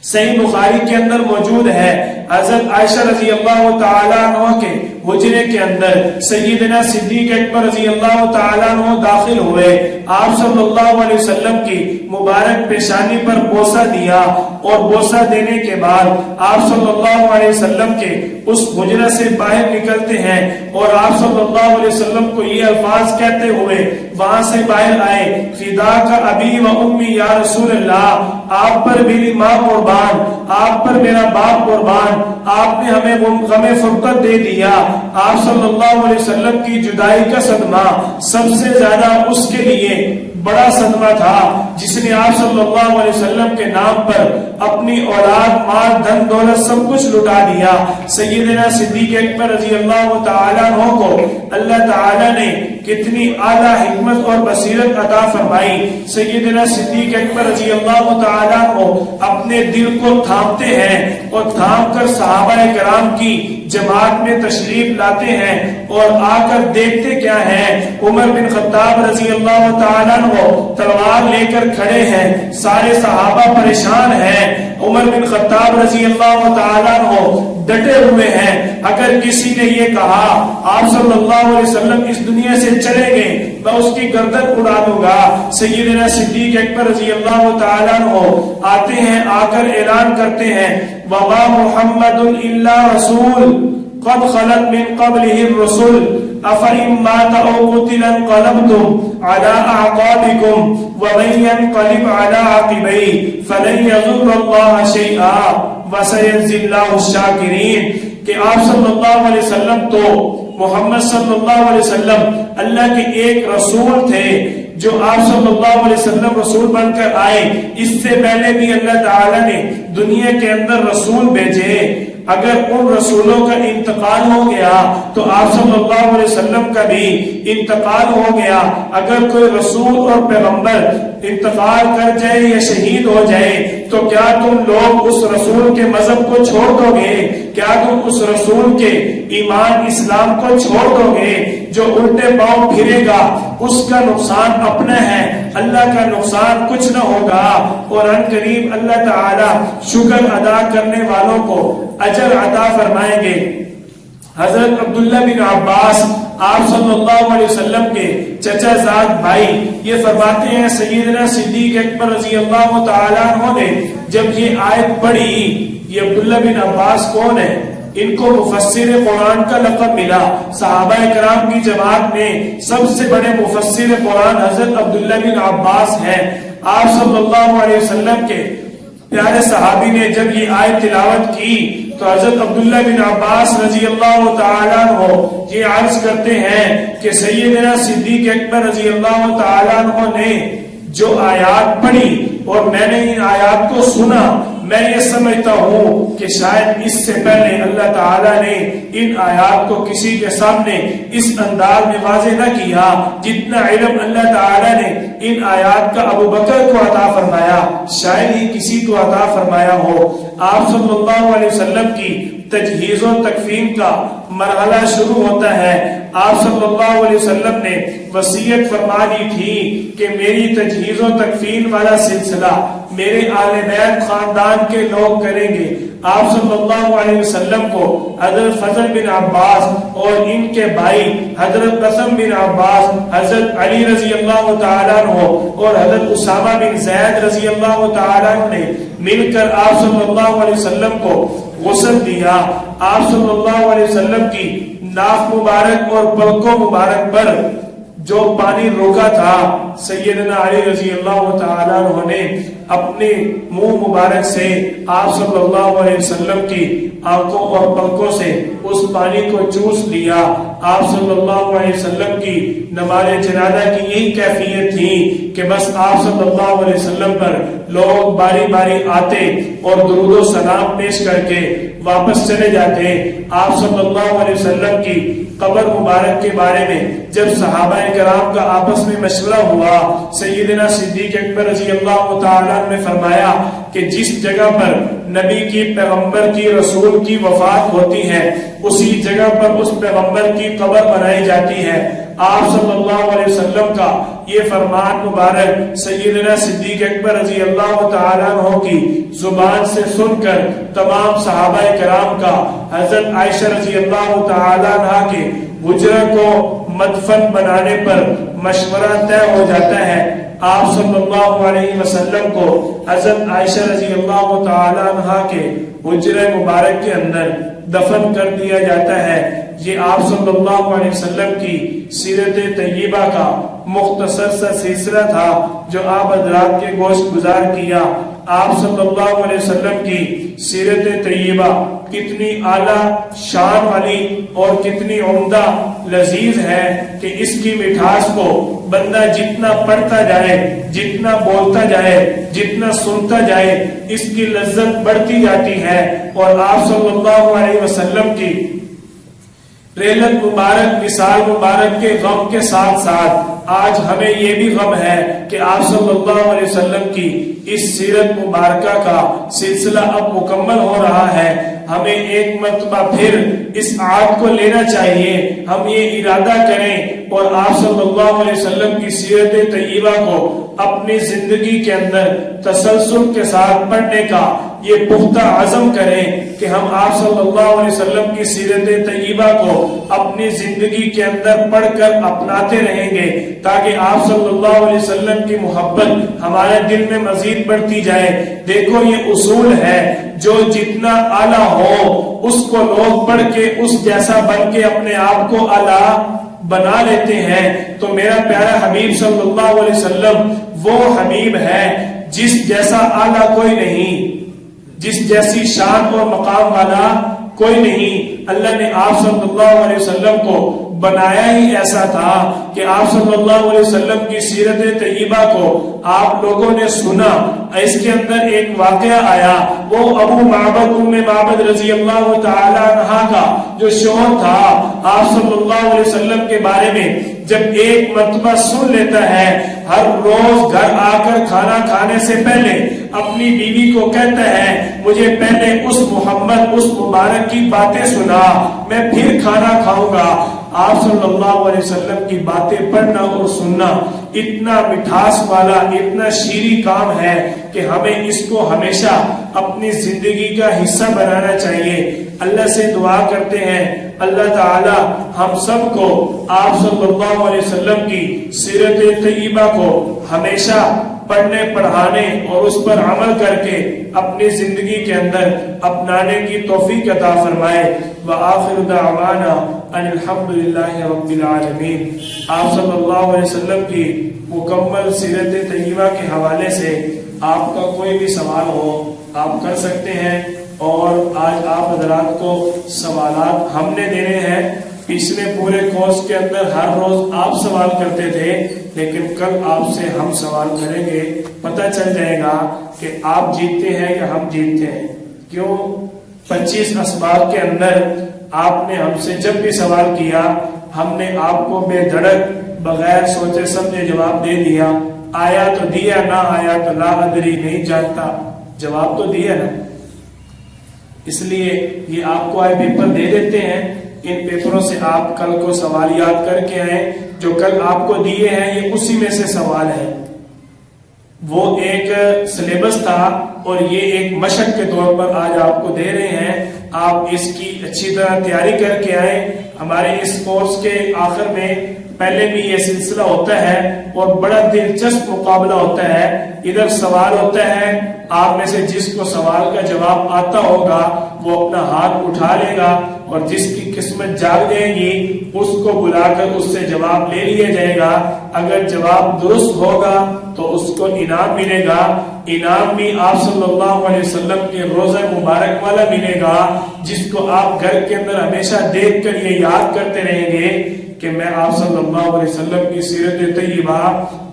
صحیح بخاری کے اندر موجود ہے، حضرت عائشہ رضی اللہ تعالیٰ عنہ کے حجرے کے اندر سیدنا صدیق اکبر رضی اللہ تعالیٰ عنہ داخل ہوئے، آپ صلی اللہ علیہ وسلم کی مبارک پیشانی پر بوسہ دیا اور بوسہ دینے کے بعد آپ صلی اللہ علیہ وسلم کے اس حجرے سے باہر نکلتے ہیں اور آپ صلی اللہ علیہ وسلم کو یہ الفاظ کہتے ہوئے وہاں سے باہر آئے، فداک ابی و امی یا رسول اللہ، آپ پر میری ماں قربان، آپ پر میرا باپ قربان، آپ نے ہمیں غم فرقت دے دیا۔ آپ صلی اللہ علیہ وسلم کی جدائی کا صدمہ سب سے زیادہ اس کے لیے بڑا صدمہ تھا جس نے آپ صلی اللہ علیہ وسلم کے نام پر اپنی اولاد، مال، دھن دولت سب کچھ لٹا دیا۔ سیدنا صدیق اکبر رضی اللہ تعالیٰ عنہ کو اللہ تعالیٰ نے کتنی اعلیٰ حکمت اور بصیرت عطا فرمائی۔ سیدنا صدیق اکبر رضی اللہ تعالیٰ عنہ اپنے دل کو تھامتے ہیں اور تھام کر صحابہ کرام کی جماعت میں تشریف لاتے ہیں اور آ کر دیکھتے کیا ہیں، عمر بن خطاب رضی اللہ تعالیٰ عنہ تلوار لے کر کھڑے ہیں، سارے صحابہ پریشان ہیں، عمر بن خطاب رضی اللہ تعالیٰ عنہ ڈٹے ہوئے ہیں۔ اگر کسی نے یہ کہا آپ صلی اللہ علیہ وسلم اس دنیا سے چلے گئے میں اس کی گردن اڑا دوں گا، سیدنا صدیق اکبر رضی اللہ تعالیٰ عنہ آتے ہیں، آ کر اعلان کرتے ہیں، وما محمد الا رسول قد خلت من قبله الرسل افإن مات او قتل انقلبتم على اعقابكم ومن ينقلب على عقبيه فلن يضر الله شيئا وسيجزي الله الشاكرين۔ کہ آپ صلی اللہ علیہ وسلم تو محمد صلی اللہ علیہ وسلم اللہ کے ایک رسول تھے جو آپ صلی اللہ علیہ وسلم رسول بن کر آئے، اس سے پہلے بھی اللہ تعالیٰ نے دنیا کے اندر رسول بھیجے، اگر ان رسولوں کا انتقال ہو گیا تو آپ صلی اللہ علیہ وسلم کا بھی انتقال ہو گیا۔ اگر کوئی رسول اور پیغمبر انتقال کر جائے یا شہید ہو جائے تو کیا تم لوگ اس رسول کے مذہب کو چھوڑ دو گے؟ کیا تم اس رسول کے ایمان اسلام کو چھوڑ دو گے؟ جو الٹے پاؤں پھرے گا اس کا نقصان اپنا ہے، اللہ کا نقصان کچھ نہ ہوگا، اور ان قریب اللہ تعالی شکر ادا کرنے والوں کو اجر عطا فرمائیں گے۔ حضرت عبداللہ بن عباس آپ صلی اللہ علیہ وسلم کے چچا زاد بھائی یہ فرماتے ہیں، سیدنا صدیق اکبر رضی اللہ تعالیٰ عنہ نے جب یہ آیت پڑھی، یہ عبداللہ بن عباس کون ہے؟ ان کو مفسر قرآن کا لقب ملا۔ صحابہ کرام کی جماعت میں سب سے بڑے مفسر قرآن حضرت عبداللہ بن عباس ہیں۔ آپ صلی اللہ علیہ وسلم کے پیارے صحابی نے جب یہ آیت تلاوت کی تو حضرت عبداللہ بن عباس رضی اللہ تعالیٰ عنہ یہ عرض کرتے ہیں کہ سیدنا صدیق اکبر رضی اللہ تعالیٰ عنہ نے جو آیات پڑھی اور میں نے ان آیات کو سنا، میں یہ سمجھتا ہوں کہ شاید اس سے پہلے اللہ تعالیٰ نے ان آیات کو کسی کے سامنے اس انداز میں واضح نہ کیا جتنا علم اللہ تعالیٰ نے ان آیات کا ابو بکر کو عطا فرمایا، شاید ہی کسی کو عطا فرمایا ہو۔ آپ صلی اللہ علیہ وسلم کی تجہیز و تکفین کا مرحلہ شروع ہوتا ہے۔ آپ صلی اللہ علیہ وسلم نے وصیت فرما دی تھی کہ میری تجہیز و تکفین والا سلسلہ میرے آل بیت خاندان کے لوگ کریں گے۔ آپ صلی اللہ علیہ وسلم کو حضرت فضل بن عباس اور ان کے بھائی حضرت قاسم بن عباس، حضرت علی رضی اللہ تعالیٰ عنہ اور حضرت اسامہ بن زید رضی اللہ تعالیٰ عنہ نے مل کر آپ صلی اللہ علیہ وسلم کو غسل دیا۔ آپ صلی اللہ علیہ وسلم کی ناک مبارک اور پلکوں مبارک پر جو پانی روکا تھا، سیدنا علی رضی اللہ تعالیٰ عنہ نے اپنے منہ مبارک سے آپ صلی اللہ علیہ وسلم کی آنکھوں اور پلکوں سے اس پانی کو چوس لیا۔ آپ صلی اللہ علیہ وسلم کی نماز جنازہ کی یہی کیفیت تھی کہ بس آپ صلی اللہ علیہ وسلم پر لوگ باری باری آتے اور درود و سلام پیش کر کے واپس چلے جاتے۔ آپ صلی اللہ علیہ وسلم کی قبر مبارک کے بارے میں جب صحابہ کرام کا آپس میں مشورہ ہوا، سیدنا صدیق اکبر رضی اللہ تعالیٰ نے فرمایا کہ جس جگہ پر نبی کی، پیغمبر کی، رسول کی وفات ہوتی ہے اسی جگہ پر اس پیغمبر کی قبر بنائی جاتی ہے۔ آپ صلی اللہ علیہ وسلم کا یہ فرمان مبارک سیدنا صدیق اکبر رضی اللہ تعالیٰ عنہ کی زبان سے سن کر تمام صحابہ کرام کا حضرت عائشہ رضی اللہ تعالیٰ عنہ کے حجرہ کو مدفن بنانے پر مشورہ طے ہو جاتا ہے۔ آپ صلی اللہ علیہ وسلم کو حضرت عائشہ رضی اللہ تعالیٰ عنہ کے حجرہ مبارک کے اندر دفن کر دیا جاتا ہے۔ یہ آپ صلی اللہ علیہ وسلم کی سیرت طیبہ کا مختصر سا سلسلہ تھا جو آپ حضرات کے گوشت گزار کیا۔ آپ صلی اللہ علیہ وسلم کی سیرت طیبہ کتنی اعلیٰ شان والی اور کتنی عمدہ لذیذ ہے کہ اس کی مٹھاس کو بندہ جتنا پڑھتا جائے، جتنا بولتا جائے، جتنا سنتا جائے، اس کی لذت بڑھتی جاتی ہے۔ اور آپ صلی اللہ علیہ وسلم کی ریلت مبارک، مثال مبارک کے غم کے ساتھ ساتھ آج ہمیں یہ بھی غم ہے کہ آپ صلی اللہ علیہ وسلم کی اس سیرت مبارکہ کا سلسلہ اب مکمل ہو رہا ہے۔ ہمیں ایک مرتبہ پھر اس عہد کو لینا چاہیے، ہم یہ ارادہ کریں اور آپ صلی اللہ علیہ وسلم کی سیرت طیبہ کو اپنی زندگی کے اندر تسلسل کے ساتھ پڑھنے کا یہ پختہ عزم کریں کہ ہم آپ صلی اللہ علیہ وسلم کی سیرت طیبہ کو اپنی زندگی کے اندر پڑھ کر اپناتے رہیں گے تاکہ آپ صلی اللہ علیہ وسلم کی محبت ہمارے دل میں مزید بڑھتی جائے۔ دیکھو یہ اصول ہے، جو جتنا اعلیٰ ہو اس کو لوگ پڑھ کے اس جیسا بن کے اپنے آپ کو اعلیٰ بنا لیتے ہیں۔ تو میرا پیارا حبیب صلی اللہ علیہ وسلم وہ حبیب ہے جس جیسا اعلیٰ کوئی نہیں، جس جیسی شان اور مقام والا کوئی نہیں۔ اللہ نے آپ صلی اللہ علیہ وسلم کو بنایا ہی ایسا تھا کہ آپ صلی اللہ علیہ وسلم کی سیرت طیبہ کو آپ لوگوں نے سنا، اس کے اندر ایک واقعہ آیا، وہ ابو معبد ام معبد رضی اللہ تعالی عنہ کا جو شوہر تھا آپ صلی اللہ علیہ وسلم کے بارے میں جب ایک مرتبہ سن لیتا ہے، ہر روز گھر آ کر کھانا کھانے سے پہلے اپنی بیوی کو کہتا ہے مجھے پہلے اس محمد اس مبارک کی باتیں سنا، میں پھر کھانا کھاؤں گا۔ آپ صلی اللہ علیہ وسلم کی باتیں پڑھنا اور سننا اتنا مٹھاس والا، اتنا شیریں کام ہے کہ ہمیں اس کو ہمیشہ اپنی زندگی کا حصہ بنانا چاہیے۔ اللہ سے دعا کرتے ہیں اللہ تعالی ہم سب کو آپ صلی اللہ علیہ وسلم کی سیرت طیبہ کو ہمیشہ پڑھنے، پڑھانے اور اس پر عمل کر کے اپنی زندگی کے اندر اپنانے کی توفیق عطا فرمائے۔ وآخر دعوانا ان الحمدللہ رب العالمین۔ آپ صلی اللہ علیہ وسلم کی مکمل سیرت طیبہ کے حوالے سے آپ کا کوئی بھی سوال ہو آپ کر سکتے ہیں، اور آج آپ حضرات کو سوالات ہم نے دینے ہیں۔ پچھلے پورے کورس کے اندر ہر روز آپ سوال کرتے تھے، لیکن کل آپ سے ہم سوال کریں گے، پتہ چل جائے گا کہ آپ جیتتے ہیں یا ہم جیتتے ہیں۔ کیوں؟ 25 اسباق کے اندر آپ نے ہم سے جب بھی سوال کیا ہم نے آپ کو بے دھڑک بغیر سوچے سمجھے جواب دے دیا۔ آیا تو دیا، نہ آیا تو لا ادری، نہیں جانتا، جواب تو دیا نا. اس لیے یہ آپ کو آئے پیپر دے دیتے ہیں، ان پیپروں سے آپ کل کو سوال یاد کر کے آئیں. جو کل آپ کو دیے ہیں یہ اسی میں سے سوال ہے. وہ ایک سلیبس تھا اور یہ ایک مشق کے طور پر آج آپ کو دے رہے ہیں. آپ اس کی اچھی طرح تیاری کر کے آئیں. ہمارے اس کورس کے آخر میں پہلے بھی یہ سلسلہ ہوتا ہے اور بڑا دلچسپ مقابلہ ہوتا ہے. ادھر سوال ہوتا ہے، آپ میں سے جس کو سوال کا جواب آتا ہوگا وہ اپنا ہاتھ اٹھا لے گا اور جس کی قسمت جاگ جائے گی اس کو بلا کر اس سے جواب لے لیا جائے گا. اگر جواب درست ہوگا تو اس کو انعام ملے گا. انعام بھی آپ صلی اللہ علیہ وسلم کے روزہ مبارک والا ملے گا، جس کو آپ گھر کے اندر ہمیشہ دیکھ کر یہ یاد کرتے رہیں گے کہ میں آپ صلی اللہ علیہ وسلم کی سیرت طیبہ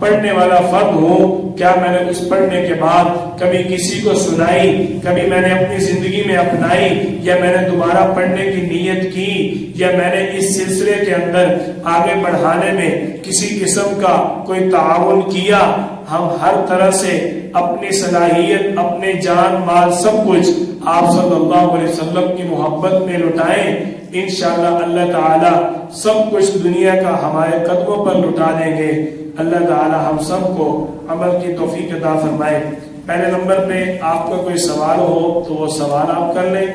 پڑھنے والا فرد ہوں. کیا میں نے اس پڑھنے کے بعد کبھی کسی کو سنائی، کبھی میں نے اپنی زندگی میں اپنائی، یا میں نے دوبارہ پڑھنے کی نیت کی، یا میں نے اس سلسلے کے اندر آگے بڑھانے میں کسی قسم کا کوئی تعاون کیا. ہم ہر طرح سے اپنی صلاحیت، اپنے جان مال سب کچھ آپ صلی اللہ علیہ وسلم کی محبت میں لٹائیں. انشاءاللہ اللہ تعالی سب کچھ دنیا کا ہمارے قدموں پر لٹا دیں گے. اللہ تعالی ہم سب کو عمل کی توفیق عطا فرمائے. پہلے نمبر پہ آپ کا کوئی سوال ہو تو وہ سوال آپ کر لیں.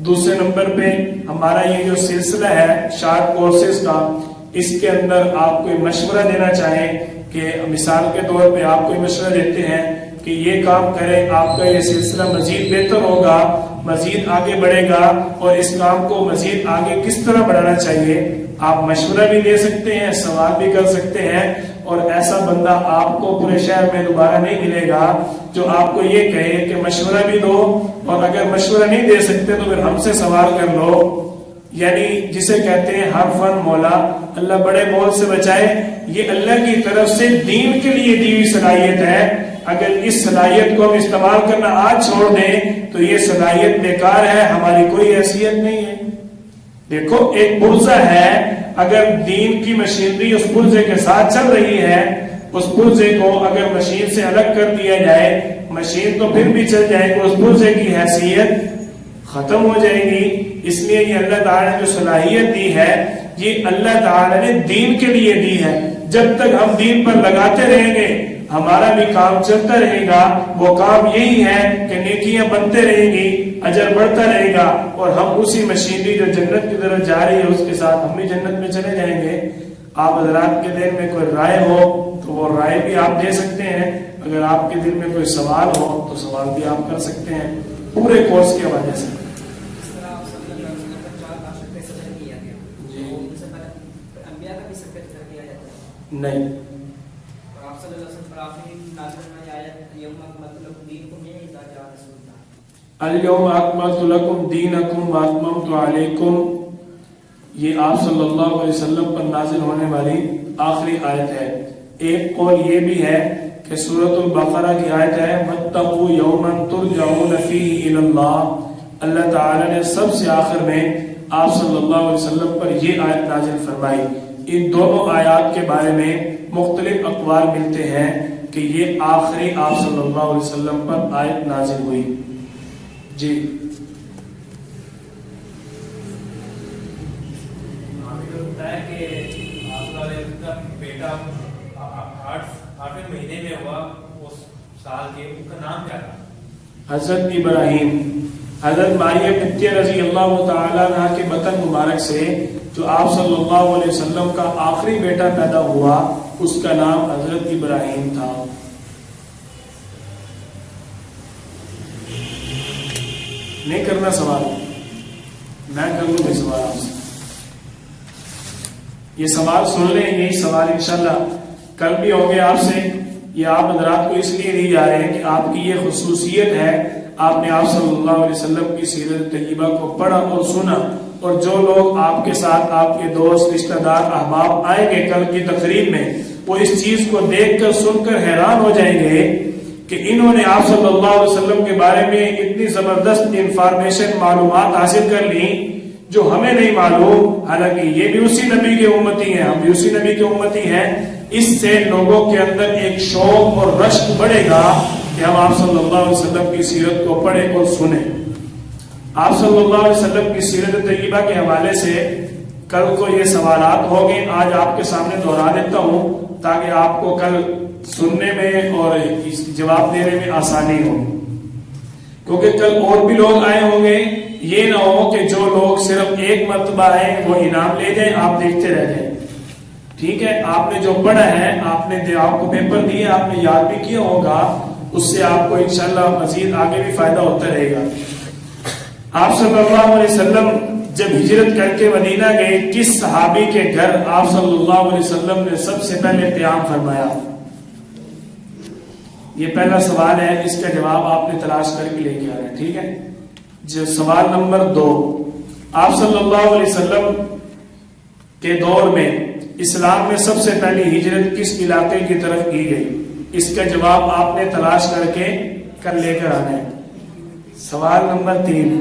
دوسرے نمبر پہ ہمارا یہ جو سلسلہ ہے شارٹ کورسز کا، اس کے اندر آپ کوئی مشورہ دینا چاہیں کہ مثال کے طور پہ آپ کوئی مشورہ دیتے ہیں کہ یہ کام کریں، آپ کا یہ سلسلہ مزید بہتر ہوگا، مزید آگے بڑھے گا، اور اس کام کو مزید آگے کس طرح بڑھانا چاہیے، آپ مشورہ بھی دے سکتے ہیں، سوال بھی کر سکتے ہیں. اور ایسا بندہ آپ کو پورے شہر میں دوبارہ نہیں ملے گا جو آپ کو یہ کہے کہ مشورہ بھی دو، اور اگر مشورہ نہیں دے سکتے تو پھر ہم سے سوال کر لو. یعنی جسے کہتے ہیں ہر فن مولا، اللہ بڑے مول سے بچائے. یہ اللہ کی طرف سے دین کے لیے دی ہوئی صلاحیت ہے. اگر اس صلاحیت کو ہم استعمال کرنا آج چھوڑ دیں تو یہ صلاحیت بیکار ہے، ہماری کوئی حیثیت نہیں ہے. دیکھو ایک پرزہ ہے، اگر دین کی مشینری اس پرزے کے ساتھ چل رہی ہے، اس پرزے کو اگر مشین سے الگ کر دیا جائے، مشین تو پھر بھی چل جائے گی، اس پرزے کی حیثیت ختم ہو جائے گی. اس لیے یہ اللہ تعالیٰ نے جو صلاحیت دی ہے یہ اللہ تعالیٰ نے دین کے لیے دی ہے. جب تک ہم دین پر لگاتے رہیں گے ہمارا بھی کام چلتا رہے گا. وہ کام یہی ہے کہ نیکیاں بنتے رہیں گی، اجر بڑھتا رہے گا، اور ہم اسی مشینری جو جنت کی طرف جا رہی ہے اس کے ساتھ ہم بھی جنت میں چلے جائیں گے. آپ حضرات کے دل میں کوئی رائے ہو تو وہ رائے بھی آپ دے سکتے ہیں. اگر آپ کے دل میں کوئی سوال ہو تو سوال بھی آپ کر سکتے ہیں پورے کورس کے حوالے سے. نہیں، اليوم اکملت لکم دینکم واتممت علیکم، یہ آپ صلی اللہ علیہ وسلم پر نازل ہونے والی آخری آیت ہے. ایک قول یہ بھی ہے کہ سورۃ البقرہ کی آیت ہے واتقوا یوما ترجعون فیہ الی اللہ. اللہ تعالی نے سب سے آخر میں آپ صلی اللہ علیہ وسلم پر یہ آیت نازل فرمائی. ان دونوں آیات کے بارے میں مختلف اقوال ملتے ہیں کہ یہ آخری آپ صلی اللہ علیہ وسلم پر آیت نازل ہوئی. جی بیٹا 8ویں مہینے میں ہوا اس سال کے، ان کا نام کیا تھا؟ حضرت ابراہیم. حضرت ماریہ قبطیہ رضی اللہ تعالیٰ عنہ کے بطن مبارک سے جو آپ صلی اللہ علیہ وسلم کا آخری بیٹا پیدا ہوا اس کا نام حضرت ابراہیم تھا. نہیں کرنا سوال، میں کر لوں گا سوال آپ سے. یہ سوال سن لیں، یہی سوال انشاءاللہ کل بھی ہوں گے آپ سے. یہ آپ حضرات کو اس لیے دی جا رہے ہیں کہ آپ کی یہ خصوصیت ہے، آپ نے آپ صلی اللہ علیہ وسلم کی سیرت طیبہ کو پڑھا اور سنا، اور جو لوگ آپ کے ساتھ آپ کے دوست رشتہ دار احباب آئیں گے کل کی تقریب میں وہ اس چیز کو دیکھ کر سن کر حیران ہو جائیں گے کہ انہوں نے آپ صلی اللہ علیہ وسلم کے بارے میں اتنی زبردست انفارمیشن معلومات حاصل کر لی جو ہمیں نہیں معلوم. حالانکہ یہ بھی اسی نبی کے امتی ہیں، ہم بھی اسی نبی کے امتی ہیں، اس سے لوگوں کے اندر ایک شوق اور رشک بڑھے گا کہ ہم آپ صلی اللہ علیہ وسلم کی سیرت کو پڑھیں اور سنیں۔ آپ صلی اللہ علیہ وسلم کی سیرت طیبہ کے حوالے سے کل کو یہ سوالات ہوں گے، آج آپ کے سامنے دہرا دیتا ہوں تاکہ آپ کو کل سننے میں اور جواب دینے میں آسانی ہو، کیونکہ کل اور بھی لوگ آئے ہوں گے۔ یہ نہ ہو کہ جو لوگ صرف ایک مرتبہ آئے وہ انعام لے جائیں، آپ دیکھتے رہ جائیں۔ ٹھیک ہے، آپ نے جو پڑھا ہے، آپ کو پیپر دیے، آپ نے یاد بھی کیا ہوگا، اس سے آپ کو انشاءاللہ مزید آگے بھی فائدہ ہوتا رہے گا۔ آپ صلی اللہ علیہ وسلم جب ہجرت کر کے مدینہ گئے، کس صحابی کے گھر آپ صلی اللہ علیہ وسلم نے سب سے پہلے قیام فرمایا؟ یہ پہلا سوال ہے، اس کا جواب آپ نے تلاش کر کے لے کے آ رہے ہیں۔ ٹھیک ہے، جو سوال نمبر 2، آپ صلی اللہ علیہ وسلم کے دور میں اسلام میں سب سے پہلی ہجرت کس علاقے کی طرف کی گئی؟ اس کا جواب آپ نے تلاش کر کے کل لے کر آنا ہے۔ سوال نمبر 3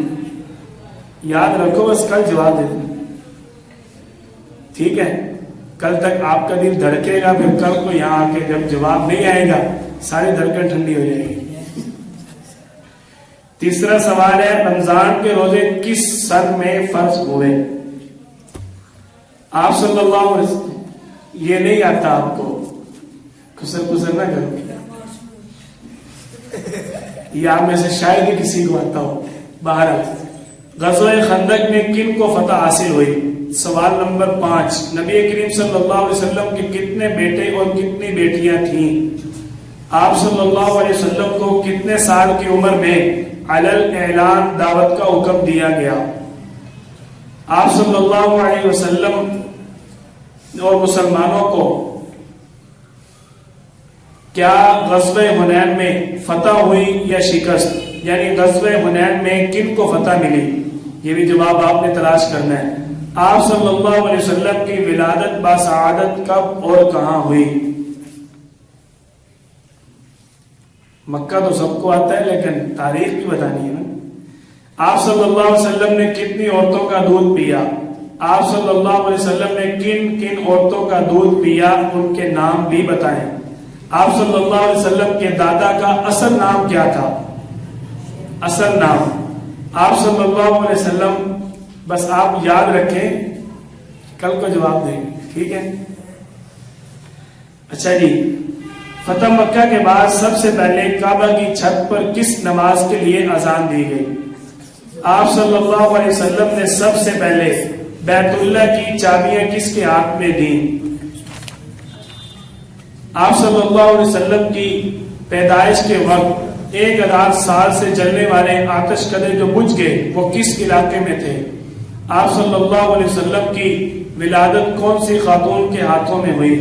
یاد رکھو، بس کل جواب دے دیں، ٹھیک ہے؟ کل تک آپ کا دل دھڑکے گا، پھر کل کو یہاں آ کے جب جواب نہیں آئے گا ساری دھڑکن ٹھنڈی ہو جائے گی۔ تیسرا سوال ہے، رمضان کے روزے کس سن میں فرض ہوئے؟ آپ صلی اللہ علیہ وسلم، یہ نہیں آتا آپ کو، کسر نہ کرو، یہ آپ میں سے شاید ہی کسی کو آتا ہو۔ بہرحال غزوہ خندق میں کن کو فتح حاصل ہوئی؟ سوال نمبر 5، نبی کریم صلی اللہ علیہ وسلم کے کتنے بیٹے اور کتنی بیٹیاں تھیں؟ آپ صلی اللہ علیہ وسلم کو کتنے سال کی عمر میں علل اعلان دعوت کا حکم دیا گیا؟ آپ صلی اللہ علیہ وسلم اور مسلمانوں کو کیا غزوہ حنین میں فتح ہوئی یا شکست؟ یعنی غزوہ حنین میں کن کو فتح ملی؟ یہ بھی جواب آپ نے تلاش کرنا ہے۔ آپ صلی اللہ علیہ وسلم کی ولادت باسعادت کب اور کہاں ہوئی؟ مکہ تو سب کو آتا ہے، لیکن تاریخ بھی بتانی ہے نا۔ آپ صلی اللہ علیہ وسلم نے کتنی عورتوں کا دودھ پیا؟ آپ صلی اللہ علیہ وسلم نے کن کن عورتوں کا دودھ پیا، ان کے نام بھی بتائیں۔ آپ صلی اللہ علیہ وسلم کے دادا کا اصل نام کیا تھا؟ اصل نام آپ صلی اللہ علیہ وسلم، بس آپ یاد رکھیں، کل کو جواب دیں گے، ٹھیک ہے؟ اچھا جی، فتح مکہ کے بعد سب سے پہلے کعبہ کی چھت پر کس نماز کے لیے اذان دی گئی؟ آپ صلی اللہ علیہ وسلم نے سب سے پہلے بیت اللہ کی چابیاں کس کے ہاتھ میں دیں؟ آپ صلی اللہ علیہ وسلم کی پیدائش کے وقت 1000 سال سے جلنے والے آتش کدے جو بجھ گئے وہ کس علاقے میں تھے؟ آپ صلی اللہ علیہ وسلم کی ولادت کون سی خاتون کے ہاتھوں میں ہوئی؟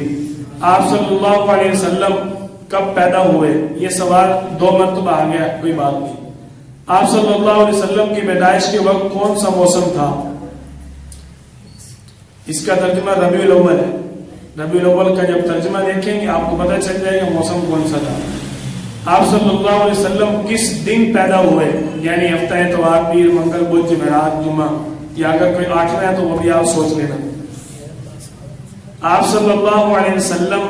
آپ صلی اللہ علیہ وسلم کب پیدا ہوئے؟ یہ سوال 2 مرتبہ آ گیا، کوئی بات نہیں۔ آپ صلی اللہ علیہ وسلم کی پیدائش کے وقت کون سا موسم تھا؟ اس کا ترجمہ ربیع الاول ہے۔ ربیع الاول کا جب ترجمہ دیکھیں گے آپ کو پتہ چل جائے گا موسم کون سا تھا۔ آپ صلی اللہ علیہ وسلم کس دن پیدا ہوئے؟ یعنی ہفتہ اتوار، پیر، منگل، بدھ، جمعرات، جمعہ، یا اگر کوئی 8واں ہے تو وہ بھی آپ سوچ لینا۔ آپ صلی اللہ علیہ وسلم،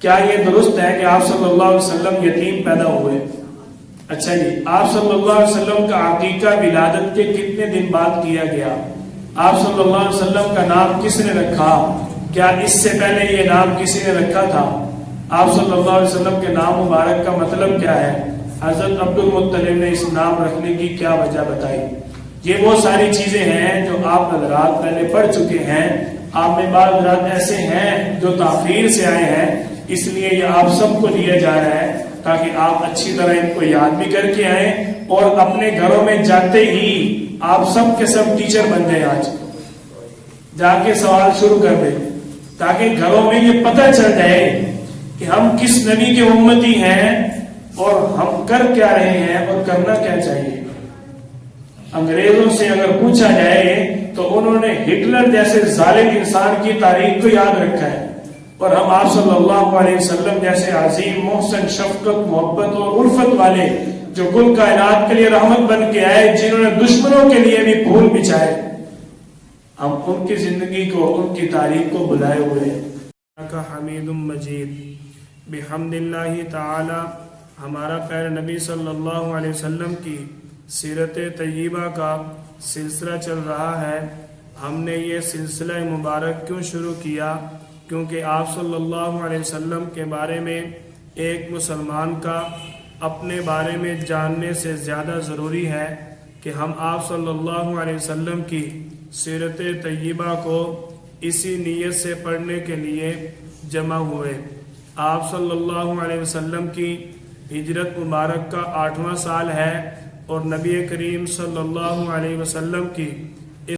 کیا یہ درست ہے کہ آپ صلی اللہ علیہ وسلم یتیم پیدا ہوئے؟ اچھا جی، آپ صلی اللہ علیہ وسلم کا عقیقہ ولادت کے کتنے دن بعد کیا گیا؟ آپ صلی اللہ علیہ وسلم کا نام کس نے رکھا؟ کیا اس سے پہلے یہ نام کسی نے رکھا تھا؟ آپ صلی اللہ علیہ وسلم کے نام مبارک کا مطلب کیا ہے؟ حضرت عبد المطلب نے اس نام رکھنے کی کیا وجہ بتائی؟ یہ وہ ساری چیزیں ہیں جو آپ حضرات پہلے پڑھ چکے ہیں۔ آپ میں بعض حضرات ایسے ہیں جو تاخیر سے آئے ہیں، اس لیے یہ آپ سب کو دیا جا رہا ہے تاکہ آپ اچھی طرح ان کو یاد بھی کر کے آئیں اور اپنے گھروں میں جاتے ہی آپ سب کے سب ٹیچر بن جائیں۔ آج جا کے سوال شروع کر دیں تاکہ گھروں میں یہ پتہ چل جائے کہ ہم کس نبی کے امتی ہیں اور ہم کر کیا رہے ہیں اور کرنا کیا چاہیے۔ انگریزوں سے اگر پوچھا جائے تو انہوں نے ہٹلر جیسے ظالم انسان کی تاریخ کو یاد رکھا ہے، اور ہم آپ صلی اللہ علیہ وسلم جیسے عظیم، محسن، شفقت، محبت اور الفت والے جو کل کائنات کے لیے رحمت بن کے آئے، جنہوں نے دشمنوں کے لیے بھی پھول بچھائے، ہم ان کی زندگی کو، ان کی تاریخ کو بلائے ہوئے ہیں۔ کا حمید مجید۔ بحمد اللہ تعالی ہمارا پیارے نبی صلی اللہ علیہ وسلم کی سیرت طیبہ کا سلسلہ چل رہا ہے۔ ہم نے یہ سلسلہ مبارک کیوں شروع کیا؟ کیونکہ آپ صلی اللہ علیہ وسلم کے بارے میں ایک مسلمان کا اپنے بارے میں جاننے سے زیادہ ضروری ہے کہ ہم آپ صلی اللہ علیہ وسلم کی سیرت طیبہ کو اسی نیت سے پڑھنے کے لیے جمع ہوئے۔ آپ صلی اللہ علیہ وسلم کی ہجرت مبارک کا 8واں سال ہے اور نبی کریم صلی اللہ علیہ وسلم کی